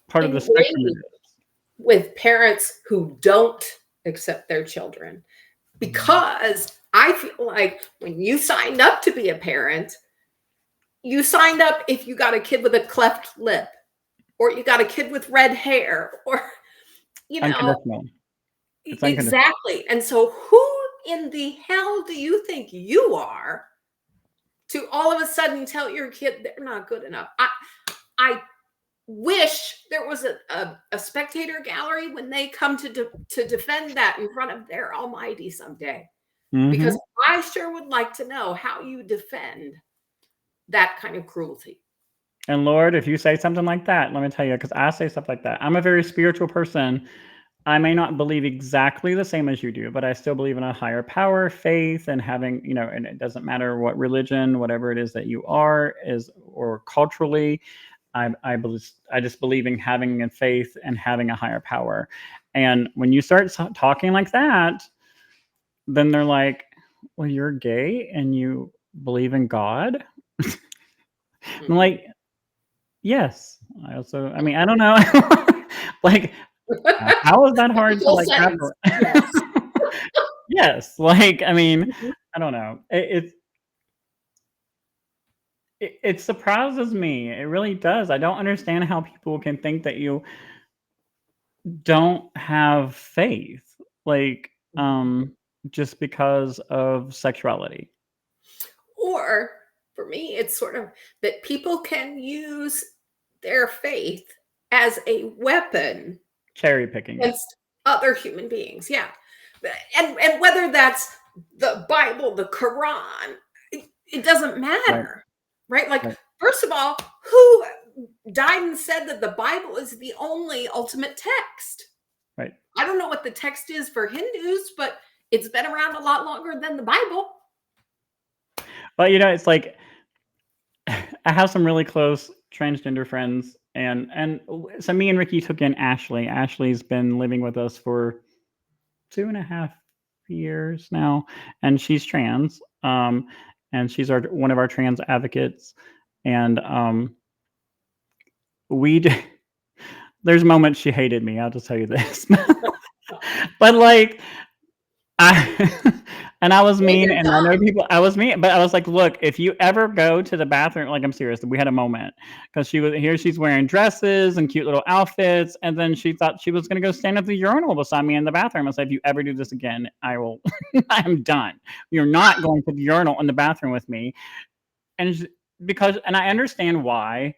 part of the spectrum it is. With parents who don't accept their children, because I feel like when you signed up to be a parent, you signed up if you got a kid with a cleft lip, or you got a kid with red hair, or Unconditional. It's unconditional. exactly. And so who in the hell do you think you are to all of a sudden tell your kid they're not good enough? I wish there was a spectator gallery when they come to defend that in front of their almighty someday. Mm-hmm. Because I sure would like to know how you defend that kind of cruelty. And Lord, if you say something like that, let me tell you, because I say stuff like that. I'm a very spiritual person. I may not believe exactly the same as you do, but I still believe in a higher power, faith, and having, and it doesn't matter what religion, whatever it is that you are, or culturally, I just believe in having a faith and having a higher power. And when you start talking like that, then they're like, well, you're gay and you believe in God? I'm like, yes. I don't know. Like, how is that hard to like happen? Yes. Yes. Like, I don't know. It surprises me. It really does. I don't understand how people can think that you don't have faith, like, just because of sexuality. Or for me, it's sort of that people can use their faith as a weapon, cherry picking against other human beings. Yeah. And whether that's the Bible, the Quran, it doesn't matter. Right? Like, first of all, who died and said that the Bible is the only ultimate text? Right. I don't know what the text is for Hindus, but it's been around a lot longer than the Bible. But it's like, I have some really close transgender friends, and so me and Ricky took in Ashley. Ashley's been living with us for 2.5 years now, and she's trans. And she's one of our trans advocates. And there's moments she hated me. I'll just tell you this. But like, I was mean, and I know people. I was mean, but I was like, look, if you ever go to the bathroom, like, I'm serious. We had a moment because she's wearing dresses and cute little outfits, and then she thought she was gonna go stand at the urinal beside me in the bathroom. I said, if you ever do this again, I will. I am done. You're not going to the urinal in the bathroom with me, and I understand why,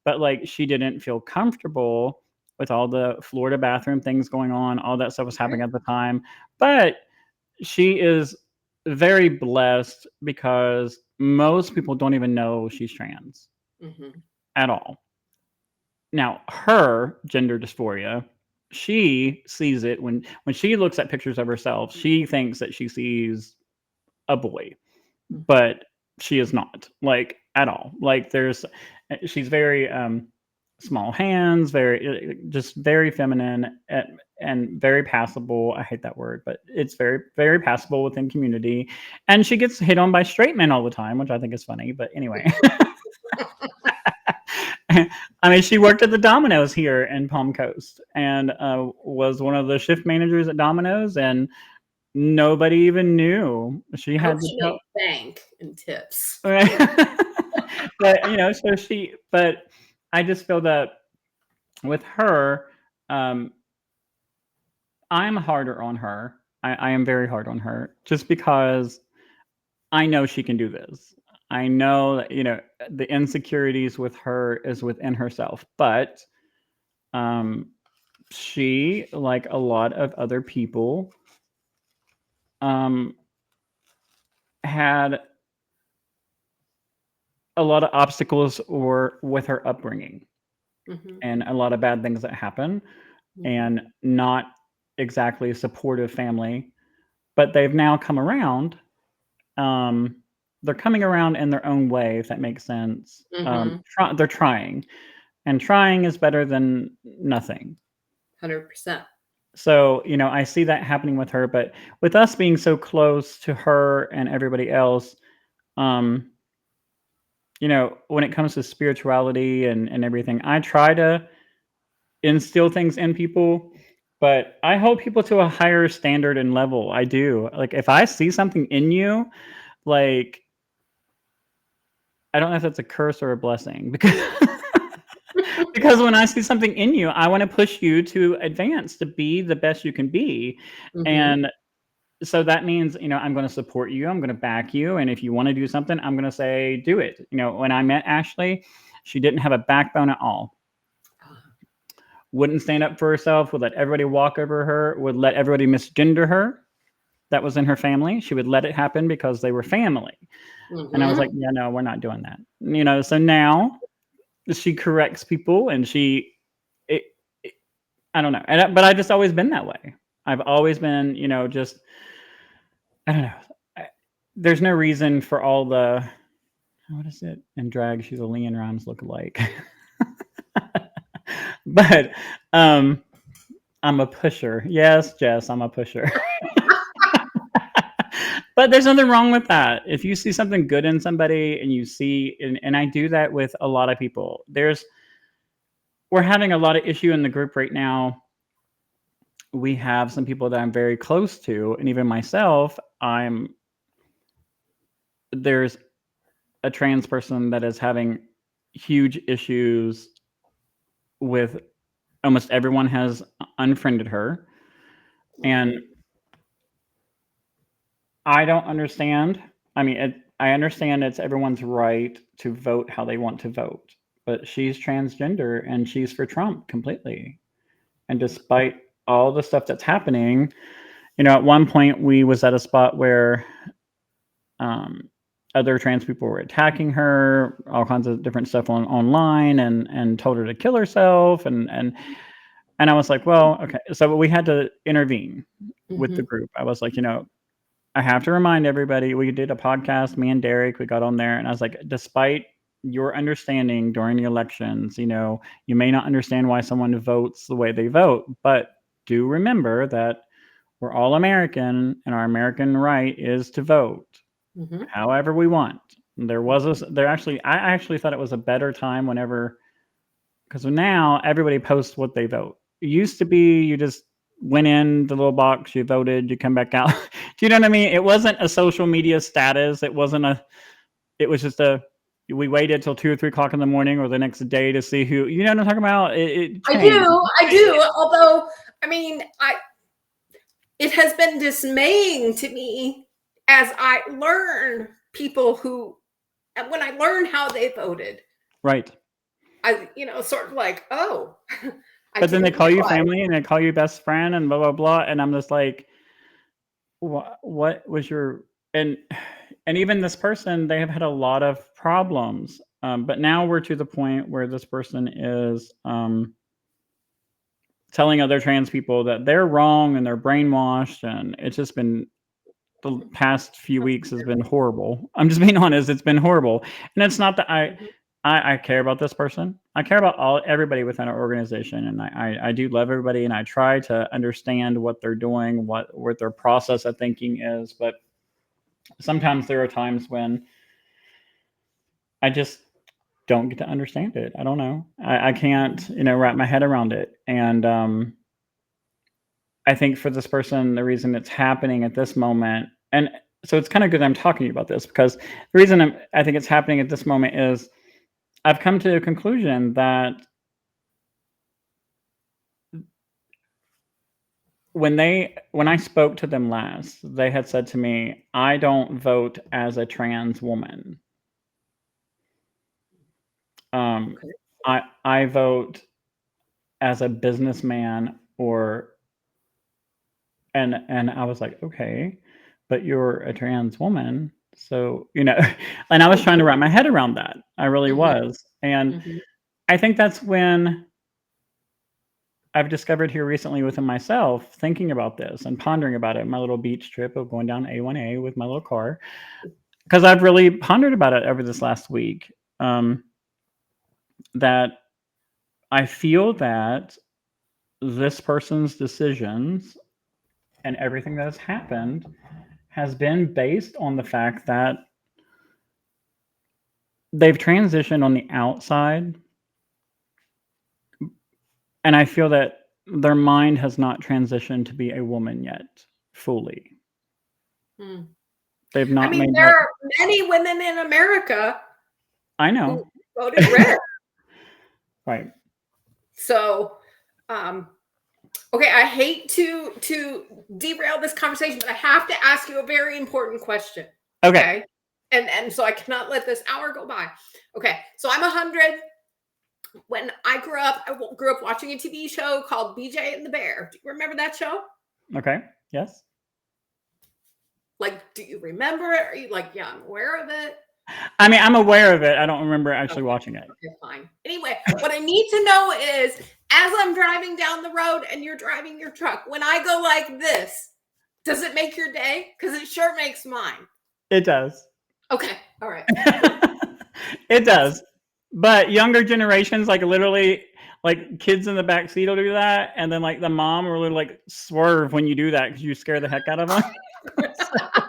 but like, she didn't feel comfortable with all the Florida bathroom things going on. All that stuff was happening at the time, but she is very blessed because most people don't even know she's trans at all. Now, her gender dysphoria, she sees it when she looks at pictures of herself, she thinks that she sees a boy, but she is not, like, at all. Like, she's very small hands, just very feminine, and very passable. I hate that word, but it's very, very passable within community. And she gets hit on by straight men all the time, which I think is funny, but anyway. I mean, she worked at the Domino's here in Palm Coast and was one of the shift managers at Domino's, and nobody even knew. She I had hope to she tell. made bank and tips. But so but I just feel that with her, um, I'm harder on her. I am very hard on her just because I know she can do this. I know that, the insecurities with her is within herself, but um, she, like a lot of other people, um, had a lot of obstacles or with her upbringing and a lot of bad things that happen and not exactly a supportive family, but they've now come around. They're coming around in their own way, if that makes sense. They're trying, and trying is better than nothing. 100%. So, I see that happening with her, but with us being so close to her and everybody else, um, when it comes to spirituality and everything, I try to instill things in people, but I hold people to a higher standard and level. I do. Like, if I see something in you, like, I don't know if that's a curse or a blessing, because because when I see something in you, I want to push you to advance, to be the best you can be. And so that means, I'm going to support you. I'm going to back you. And if you want to do something, I'm going to say, do it. When I met Ashley, she didn't have a backbone at all. Wouldn't stand up for herself, would let everybody walk over her, would let everybody misgender her. That was in her family. She would let it happen because they were family. And I was like, yeah, no, we're not doing that. So now she corrects people and I don't know. But I've just always been that way. I've always been, just, I don't know. There's no reason for all the, what is it? In drag, she's a Leanne Rhymes lookalike. But I'm a pusher. Yes, Jess, I'm a pusher. But there's nothing wrong with that. If you see something good in somebody and you see, and I do that with a lot of people, we're having a lot of issue in the group right now. We have some people that I'm very close to, and even myself, there's a trans person that is having huge issues with, almost everyone has unfriended her. And I don't understand. I mean, I understand it's everyone's right to vote how they want to vote, but she's transgender and she's for Trump completely. And despite all the stuff that's happening, at one point we was at a spot where other trans people were attacking her, all kinds of different stuff online, and told her to kill herself, and I was like, well, okay. So we had to intervene with the group. I was like, I have to remind everybody, we did a podcast, me and Derek, we got on there, and I was like, despite your understanding during the elections, you may not understand why someone votes the way they vote, but do remember that we're all American, and our American right is to vote however we want. I actually thought it was a better time whenever, because now everybody posts what they vote. It used to be you just went in the little box, you voted, you come back out. Do you know what I mean? It wasn't a social media status. It was just we waited till 2 or 3 o'clock in the morning or the next day to see who, you know what I'm talking about? It changed. I do. Although, I mean, it has been dismaying to me as I learn people when I learn how they voted. Right. I, sort of like, oh. But then they call you family and they call you best friend and blah, blah, blah. And I'm just like, what was your, and even this person, they have had a lot of problems. But now we're to the point where this person is telling other trans people that they're wrong and they're brainwashed. And it's just been, the past few weeks has been horrible. I'm just being honest. It's been horrible. And it's not that I care about this person. I care about everybody within our organization, and I do love everybody, and I try to understand what they're doing, what their process of thinking is. But sometimes there are times when I just don't get to understand it. I don't know. I can't, wrap my head around it. And I think for this person, the reason it's happening at this moment, and so it's kind of good I'm talking to you about this, because the reason I think it's happening at this moment is I've come to a conclusion that when I spoke to them last, they had said to me, "I don't vote as a trans woman. Okay. I vote as a businessman and I was like, okay, but you're a trans woman." So, and I was trying to wrap my head around that. I really Mhm, was. And mhm. I think that's when I've discovered here recently within myself, thinking about this and pondering about it, my little beach trip of going down A1A with my little car, because I've really pondered about it over this last week. That I feel that this person's decisions and everything that has happened has been based on the fact that they've transitioned on the outside, and I feel that their mind has not transitioned to be a woman yet fully. Hmm. They've I not mean, made there that. are many women in America I know. who voted red. Right. So, um, okay, I hate to derail this conversation, but I have to ask you a very important question. Okay. Okay. And so I cannot let this hour go by. Okay. So I'm 100. When I grew up watching a TV show called BJ and the Bear. Do you remember that show? Okay. Yes. Like, do you remember it? Are you like, yeah, I'm aware of it? I mean, I'm aware of it. I don't remember actually Okay. watching it. Okay, fine. Anyway, what I need to know is, as I'm driving down the road and you're driving your truck, when I go like this, does it make your day? Because it sure makes mine. It does. Okay. All right. It does. But younger generations, like literally, like kids in the back seat will do that, and then like the mom will literally like swerve when you do that because you scare the heck out of them. So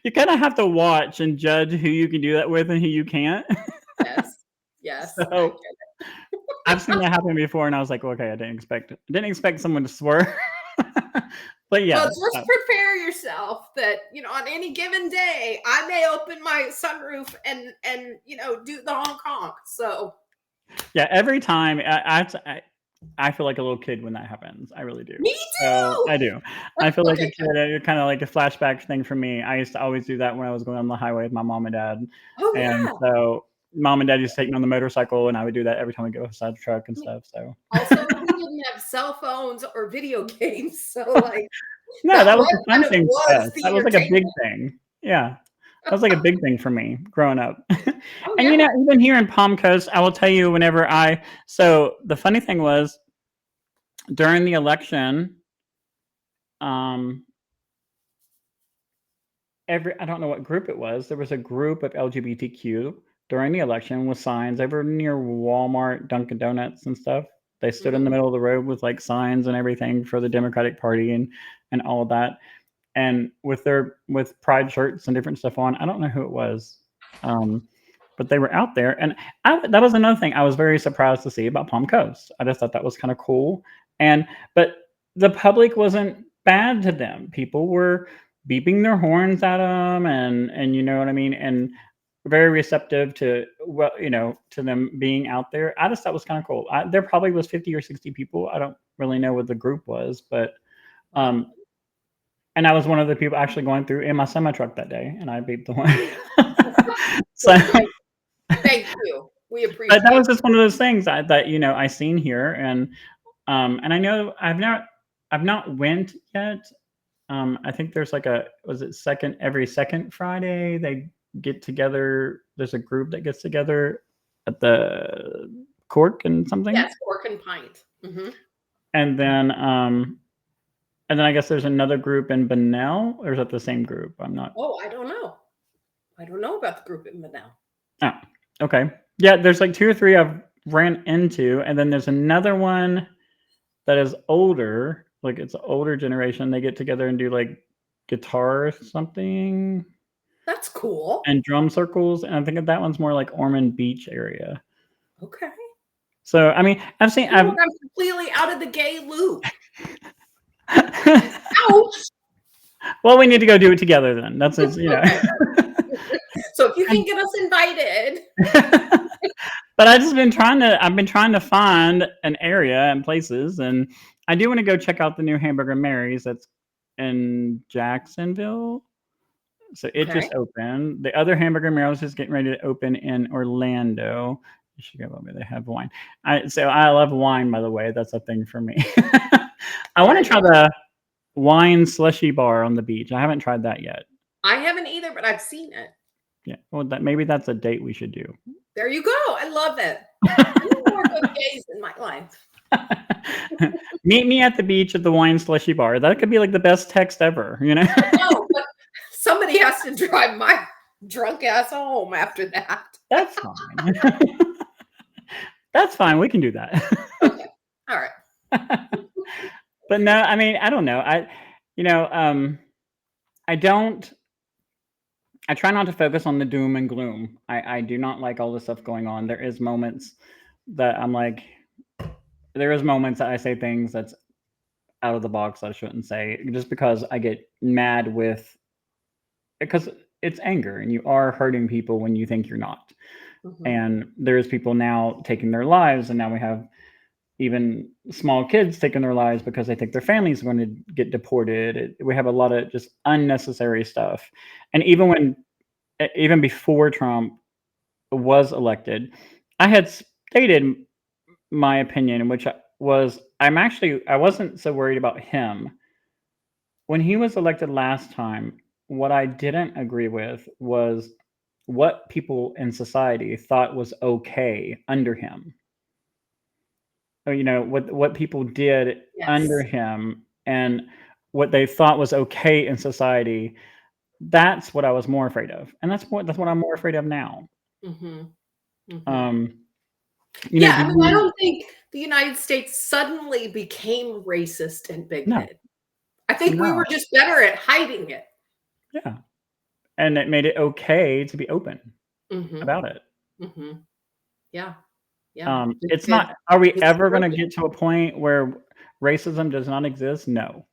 you kind of have to watch and judge who you can do that with and who you can't. Yes. Yes. I So I've seen that happen before, and I was like, okay, I didn't expect someone to swerve. But Well, yeah, just prepare yourself that on any given day I may open my sunroof and do the honk honk. So yeah. Every time I feel like a little kid when that happens. I really do. me So too. I do. I feel like a Okay, kid. It's kind of like a flashback thing for me. I used to always do that when I was going on the highway with my mom and dad, oh and yeah. so mom and dad used to take me on the motorcycle, and I would do that every time we go inside the truck and stuff. So Also, we didn't have cell phones or video games, so like no, that that was the fun kind of thing for was us. the That was like a big entertainment. thing. Yeah. That was like a big thing for me growing up. Oh And yeah. even here in Palm Coast, I will tell you whenever so the funny thing was during the election, um, I don't know what group it was. There was a group of LGBTQ during the election with signs. They were near Walmart, Dunkin' Donuts, and stuff. They stood in Mhm. the middle of the road with like signs and everything for the Democratic Party and all of that, and with pride shirts and different stuff on. I don't know who it was, um, but they were out there, and that was another thing I was very surprised to see about Palm Coast. I just thought that was kind of cool, but the public wasn't bad to them. People were beeping their horns at them, and you know what I mean, and very receptive to to them being out there. I just thought was kind of cool. There probably was 50 or 60 people. I don't really know what the group was, but Wow. um, and I was one of the people actually going through in my semi truck that day, and I beeped the horn. So, Well, thank you. We but that appreciate was just one of those things that I seen here, and I know I've not went yet. I think there's like was it every second Friday they get together. There's a group that gets together at the Cork and something, yes, pork and pint. and then I guess there's another group in Benell, or is that the same group? I'm not. Oh, I don't know. I don't know about the group in Manel. Oh, okay. Yeah, there's like 2 or 3 I've ran into, and then there's another one that is older, like it's an older generation. They get together and do like guitar or something. That's cool. and drum circles, and I think that one's more like Ormond Beach area. Okay. So I mean, I've seen. I feel like I'm completely out of the gay loop. Ouch. Well, we need to go do it together then. That's it, you know. Okay. So if you can get us invited. But I've been trying to find an area and places, and I do want to go check out the new Hamburger Mary's that's in Jacksonville. So it Okay. just opened. The other Hamburger Mary's is getting ready to open in Orlando. You should go over. They have wine. So I love wine, by the way. That's a thing for me. I want to try the wine slushy bar on the beach. I haven't tried that yet. I haven't either, but I've seen it. Yeah. Well, maybe that's a date we should do. There you go. I love it. I need more good gays in my life. Meet me at the beach at the wine slushy bar. That could be like the best text ever, you know? No, but somebody has to drive my drunk ass home after that. That's fine. That's fine. We can do that. Okay. All right. But no, I mean, I don't know. I try not to focus on the doom and gloom. I do not like all the stuff going on. There is moments that I'm like, there is moments that I say things that's out of the box that I shouldn't say, just because I get mad because it's anger, and you are hurting people when you think you're not. Mhm. And there's people now taking their lives, and now we have even small kids taking their lives because they think their families are going to get deported. We have a lot of just unnecessary stuff. And even before Trump was elected, I had stated my opinion, which was I wasn't so worried about him. When he was elected last time, what I didn't agree with was what people in society thought was okay under him. Or, what people did under Yes. him, and what they thought was okay in society. That's what I was more afraid of, and that's what I'm more afraid of now. Mhm. Mhm. Yeah, I mean, I don't think the United States suddenly became racist and bigoted. I think we were just better at hiding it. Yeah, and it made it okay to be open about it. Mm-hmm. Yeah. Yeah. It's not. Are we ever going to get to a point where racism does not exist? No.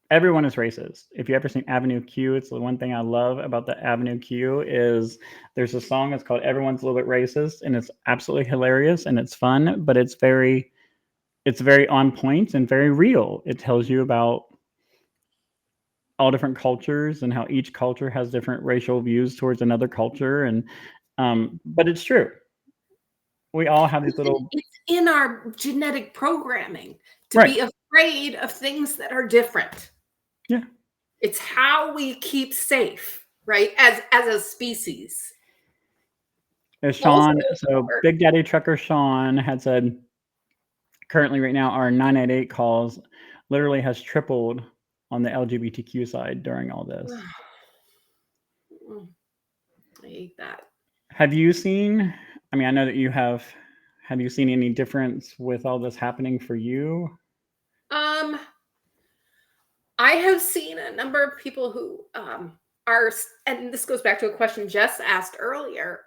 Everyone is racist. If you ever seen Avenue Q, it's the one thing I love about the Avenue Q is there's a song that's called "Everyone's a Little Bit Racist," and it's absolutely hilarious and it's fun, but it's very on point and very real. It tells you about all different cultures and how each culture has different racial views towards another culture, and but it's true. We all have these little. It's in our genetic programming to be afraid of things that are different. Yeah. It's how we keep safe, right? As a species. Sean, so Big Daddy Trucker Sean had said, currently right now our 988 calls literally has tripled on the LGBTQ side during all this. I hate that. Have you seen? I mean, I know that you have. Have you seen any difference with all this happening for you? I have seen a number of people who are, and this goes back to a question Jess asked earlier.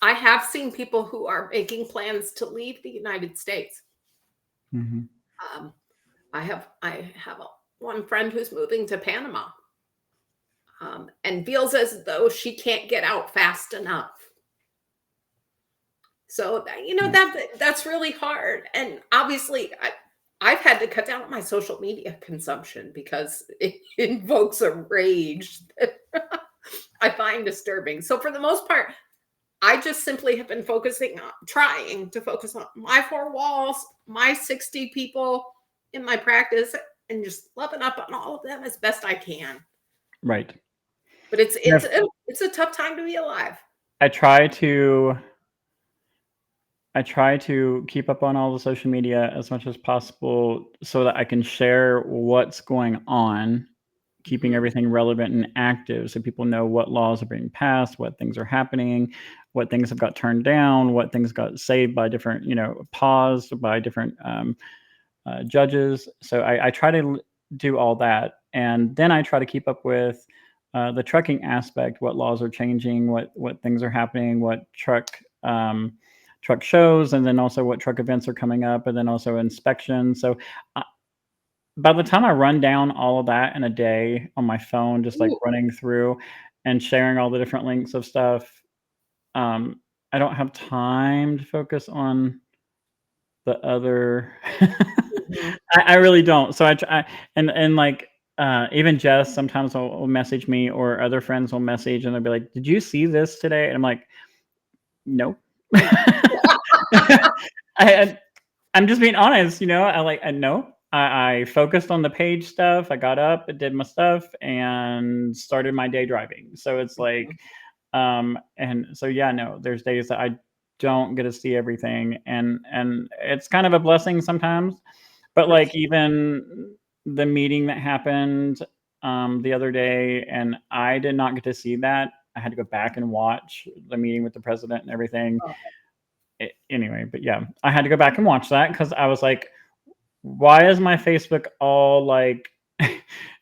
I have seen people who are making plans to leave the United States. Mm-hmm. I have one friend who's moving to Panama, and feels as though she can't get out fast enough. So that's really hard, and obviously I've had to cut down on my social media consumption because it invokes a rage that I find disturbing. So for the most part, I just simply have been trying to focus on my four walls, my 60 people in my practice, and just loving up on all of them as best I can. Right. But it's a tough time to be alive. I try to keep up on all the social media as much as possible so that I can share what's going on, keeping everything relevant and active so people know what laws are being passed, what things are happening, what things have got turned down, what things got saved by different, paused by different judges. So I try to do all that. And then I try to keep up with the trucking aspect, what laws are changing, what things are happening, what truck shows, and then also what truck events are coming up, and then also inspections. So by the time I run down all of that in a day on my phone, just like running through and sharing all the different links of stuff, I don't have time to focus on the other. I really don't. So I try, and like even Jess sometimes will message me, or other friends will message, and they'll be like, "Did you see this today?" And I'm like, "Nope." I'm just being honest, I know. I focused on the page stuff. I got up, did my stuff, and started my day driving. So it's like, and so yeah, no, there's days that I don't get to see everything, and it's kind of a blessing sometimes. But like even the meeting that happened the other day, and I did not get to see that. I had to go back and watch the meeting with the president and everything. Anyway, but yeah, I had to go back and watch that because I was like, why is my Facebook all like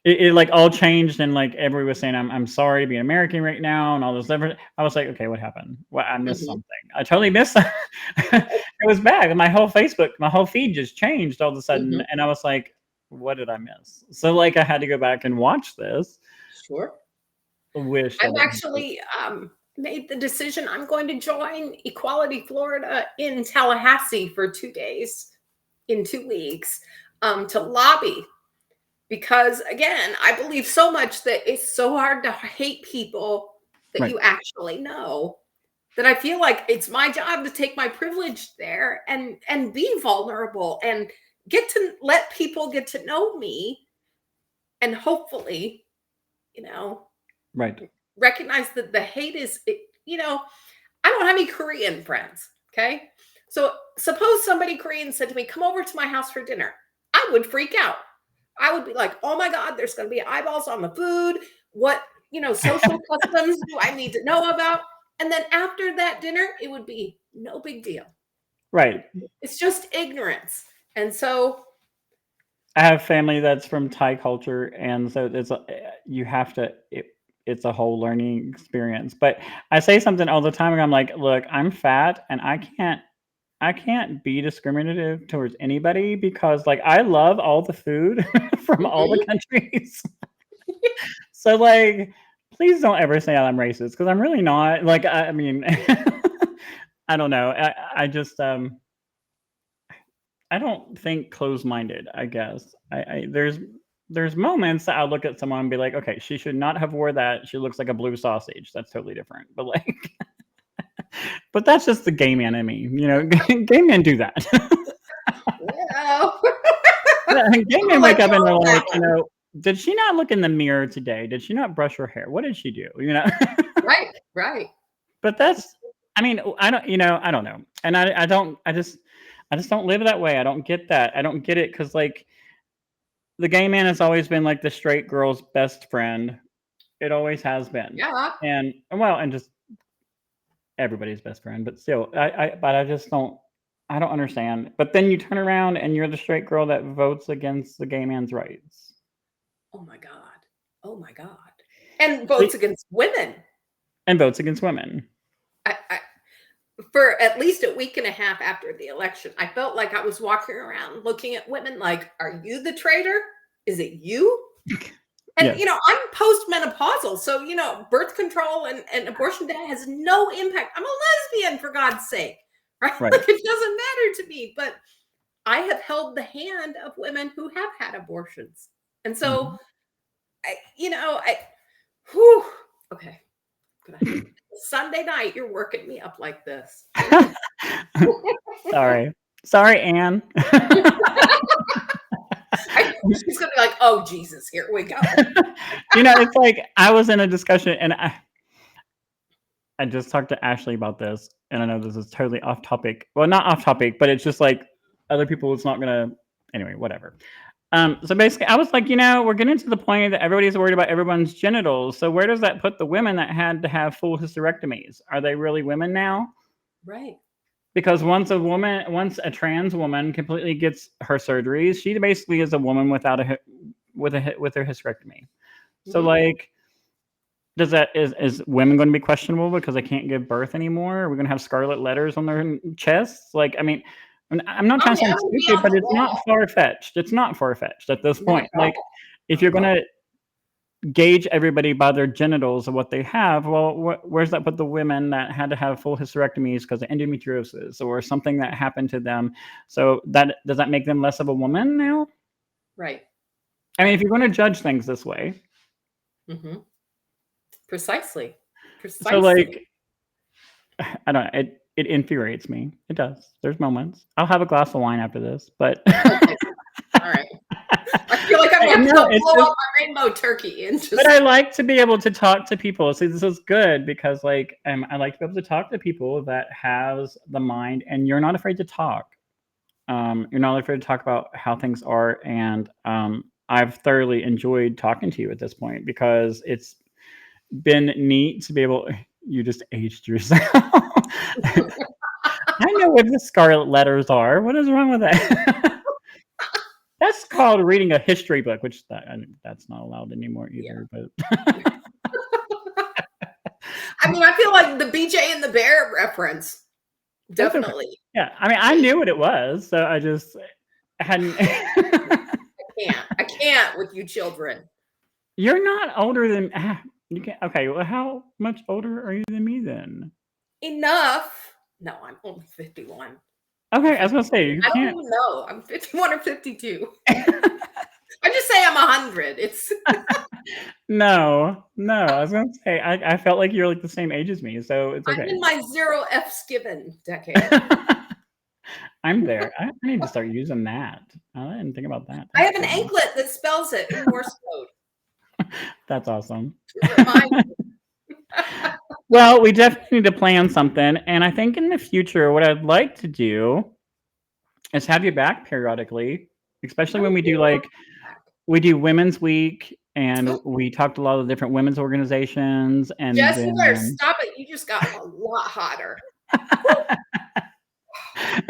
it like all changed, and like everybody was saying I'm sorry to be an American right now and all this different. I was like, okay, what happened? Well, I missed something. I totally missed it. Was bad. My whole feed just changed all of a sudden, and I was like, what did I miss? So like I had to go back and watch this. Sure. Wish I've actually made the decision I'm going to join Equality Florida in Tallahassee for 2 days in 2 weeks to lobby, because again, I believe so much that it's so hard to hate people that you actually know, that I feel like it's my job to take my privilege there and be vulnerable and get to let people get to know me, and hopefully, recognize that the hate is, I don't have any Korean friends. Okay. So suppose somebody Korean said to me, come over to my house for dinner. I would freak out. I would be like, oh my God, there's going to be eyeballs on the food. What, social customs do I need to know about? And then after that dinner, it would be no big deal. Right. It's just ignorance. And so I have family that's from Thai culture, and so it's a whole learning experience. But I say something all the time, and I'm like, look, I'm fat, and I can't be discriminative towards anybody, because like I love all the food from all the countries. So like, please don't ever say I'm racist, because I'm really not. Like I mean, I don't know. I just I don't think closed-minded, I guess. There's moments that I'll look at someone and be like, okay, she should not have wore that. She looks like a blue sausage. That's totally different. But like, but that's just the gay man in me. Gay men do that. Well, gay men wake up and they're like, did she not look in the mirror today? Did she not brush her hair? What did she do? Right. But that's, I mean, I don't know. And I just don't live that way. I don't get that. I don't get it, because like the gay man has always been like the straight girl's best friend. It always has been. Yeah. And just everybody's best friend. But still, I just don't. I don't understand. But then you turn around and you're the straight girl that votes against the gay man's rights. Oh my God. And votes against women. For at least a week and a half after the election, I felt like I was walking around looking at women like, are you the traitor? Is it you? And, Yes. I'm postmenopausal. So, birth control and abortion has no impact. I'm a lesbian, for God's sake. Right? Like, it doesn't matter to me. But I have held the hand of women who have had abortions. And so, okay. Sunday night, you're working me up like this. Sorry, Anne. She's gonna be like, oh Jesus, here we go. It's like I was in a discussion, and I just talked to Ashley about this, and I know this is totally off topic. Well, not off topic, but it's just like other people, it's not gonna, anyway, whatever. So basically, I was like, we're getting to the point that everybody's worried about everyone's genitals. So where does that put the women that had to have full hysterectomies? Are they really women now? Right. Because once a trans woman completely gets her surgeries, she basically is a woman without with her hysterectomy. So like, is women going to be questionable because they can't give birth anymore? Are we going to have scarlet letters on their chests? Like, I mean, I'm not trying to Yeah, sound it would be stupid, on but the it's not wall. far fetched. It's not far fetched at this Not point. at Like, all. if you're going to gauge everybody by their genitals of what they have, well, where's that put the women that had to have full hysterectomies because of endometriosis or something that happened to them? So does that make them less of a woman now? Right. I mean, if you're going to judge things this way. Mm-hmm. Precisely. So, like, I don't know. It infuriates me. It does. There's moments. I'll have a glass of wine after this, but Okay. All right. I feel like I'm going to blow just, up my rainbow turkey and just. But I like to be able to talk to people. See, this is good because, like, I like to be able to talk to people that has the mind, and you're not afraid to talk. You're not afraid to talk about how things are, and I've thoroughly enjoyed talking to you at this point because it's been neat to be able. You just aged yourself. I know what the scarlet letters are. What is wrong with that? That's called reading a history book, which that's not allowed anymore either. Yeah. But I mean, I feel like the BJ and the Bear reference. Definitely. Okay. Yeah, I mean, I knew what it was, so I just hadn't. I can't with you children. You're not older than you can. Okay, well, how much older are you than me then? Enough. No, I'm only 51. Okay, I was gonna say you I don't can't. even know. I'm 51 or 52. I just say I'm 100. It's No. I was gonna say I felt like you're like the same age as me, so it's I'm okay. in my 0 F's given decade. I'm there. I need to start using that. I didn't think about that. I have an anklet that spells it in Morse code. That's awesome. To remind me. Well, we definitely need to plan something, and I think in the future, what I'd like to do is have you back periodically, especially when we do Women's Week, and we talked to a lot of different women's organizations. And Jess, you better stop it. You just got a lot hotter. All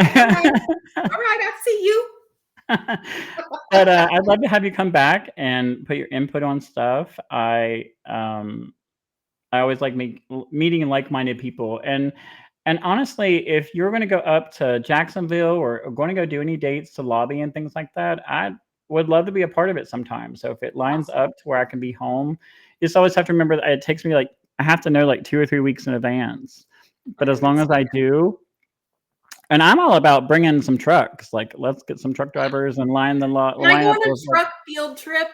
right, I see you. But I'd love to have you come back and put your input on stuff. I always like meeting like-minded people, and honestly, if you're going to go up to Jacksonville or going to go do any dates to lobby and things like that, I would love to be a part of it sometime. So if it lines up to where I can be home, you just always have to remember that it takes me I have to know 2 or 3 weeks in advance. But as long as I do, and I'm all about bringing some trucks. Let's get some truck drivers and line the lot. Can I go on a truck field trip?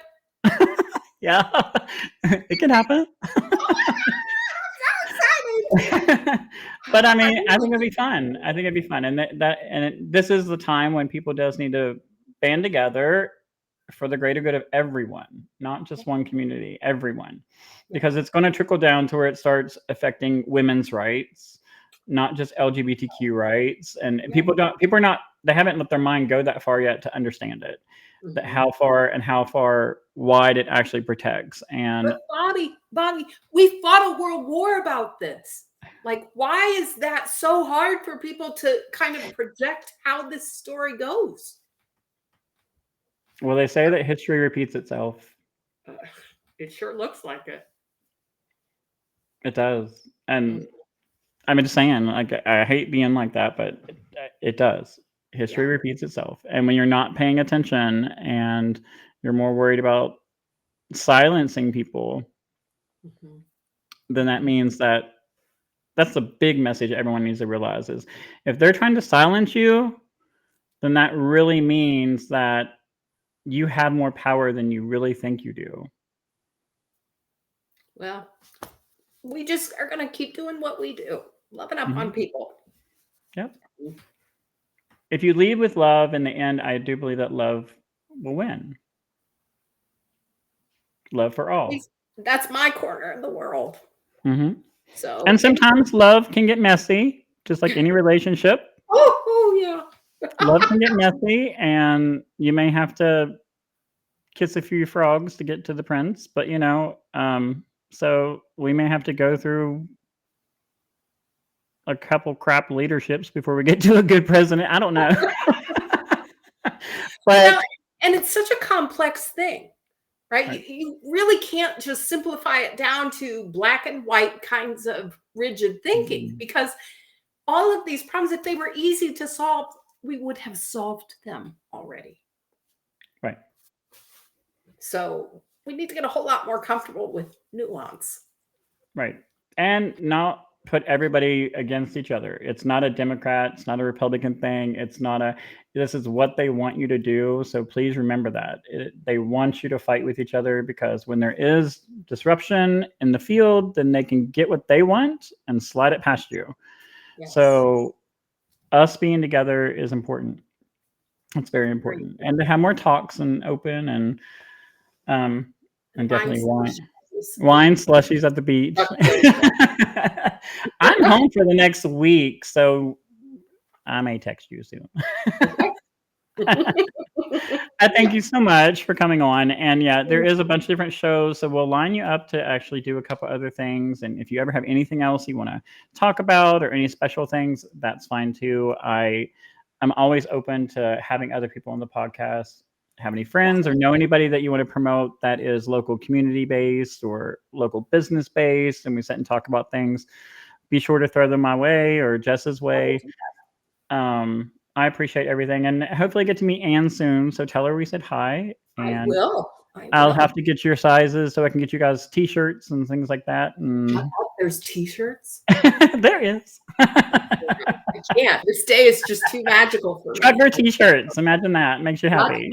Yeah, it can happen. But I mean, I think it'd be fun. And this is the time when people does need to band together for the greater good of everyone, not just one community, everyone, because it's going to trickle down to where it starts affecting women's rights, not just LGBTQ rights. And people they haven't let their mind go that far yet to understand it, that how far wide it actually protects. And but Bobby, we fought a world war about this. Why is that so hard for people to kind of project how this story goes? Well, they say that history repeats itself. It sure looks like it. It does. And I'm just saying, I hate being like that, but it does. History repeats itself. And when you're not paying attention and you're more worried about silencing people, then that means that's the big message everyone needs to realize is if they're trying to silence you, then that really means that you have more power than you really think you do. Well, we just are going to keep doing what we do, loving up on people. Yep. If you lead with love, in the end, I do believe that love will win. Love for all. That's my corner of the world. Mm-hmm. So, and sometimes love can get messy, just like any relationship. Oh yeah. Love can get messy, and you may have to kiss a few frogs to get to the prince. But so we may have to go through a couple crap leaderships before we get to a good president. I don't know. But and it's such a complex thing, right? Right. You really can't just simplify it down to black and white kinds of rigid thinking, Mhm. because all of these problems, if they were easy to solve, we would have solved them already. Right. So we need to get a whole lot more comfortable with nuance. Right. And not put everybody against each other. It's not a Democrat, it's not a Republican thing. It's not a, this is what they want you to do. So please remember that. They want you to fight with each other, because when there is disruption in the field, then they can get what they want and slide it past you. Yes. So us being together is important. It's very important. And to have more talks and open and definitely wine slushies at the beach. I'm home for the next week, so I may text you soon. I thank you so much for coming on. And yeah, there is a bunch of different shows, so we'll line you up to actually do a couple other things. And if you ever have anything else you want to talk about or any special things, that's fine too. I'm always open to having other people on the podcast. Have any friends or know anybody that you want to promote that is local community based or local business based, and we sit and talk about things, be sure to throw them my way or Jess's way. I appreciate everything, and hopefully get to meet Anne soon. So tell her we said hi. And I will. I'll have to get your sizes so I can get you guys t-shirts and things like that. And there's t-shirts. There is. I can't. This day is just too magical for me. Trucker t-shirts. Imagine that. Makes you happy.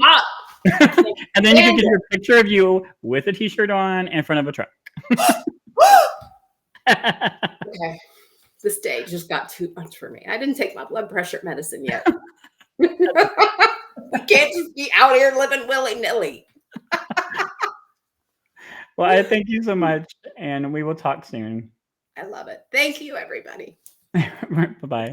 And then you can get your picture of you with a t-shirt on in front of a truck. Okay. This day just got too much for me. I didn't take my blood pressure medicine yet. We can't just be out here living willy-nilly. Well, I thank you so much, and we will talk soon. I love it. Thank you, everybody. Bye-bye.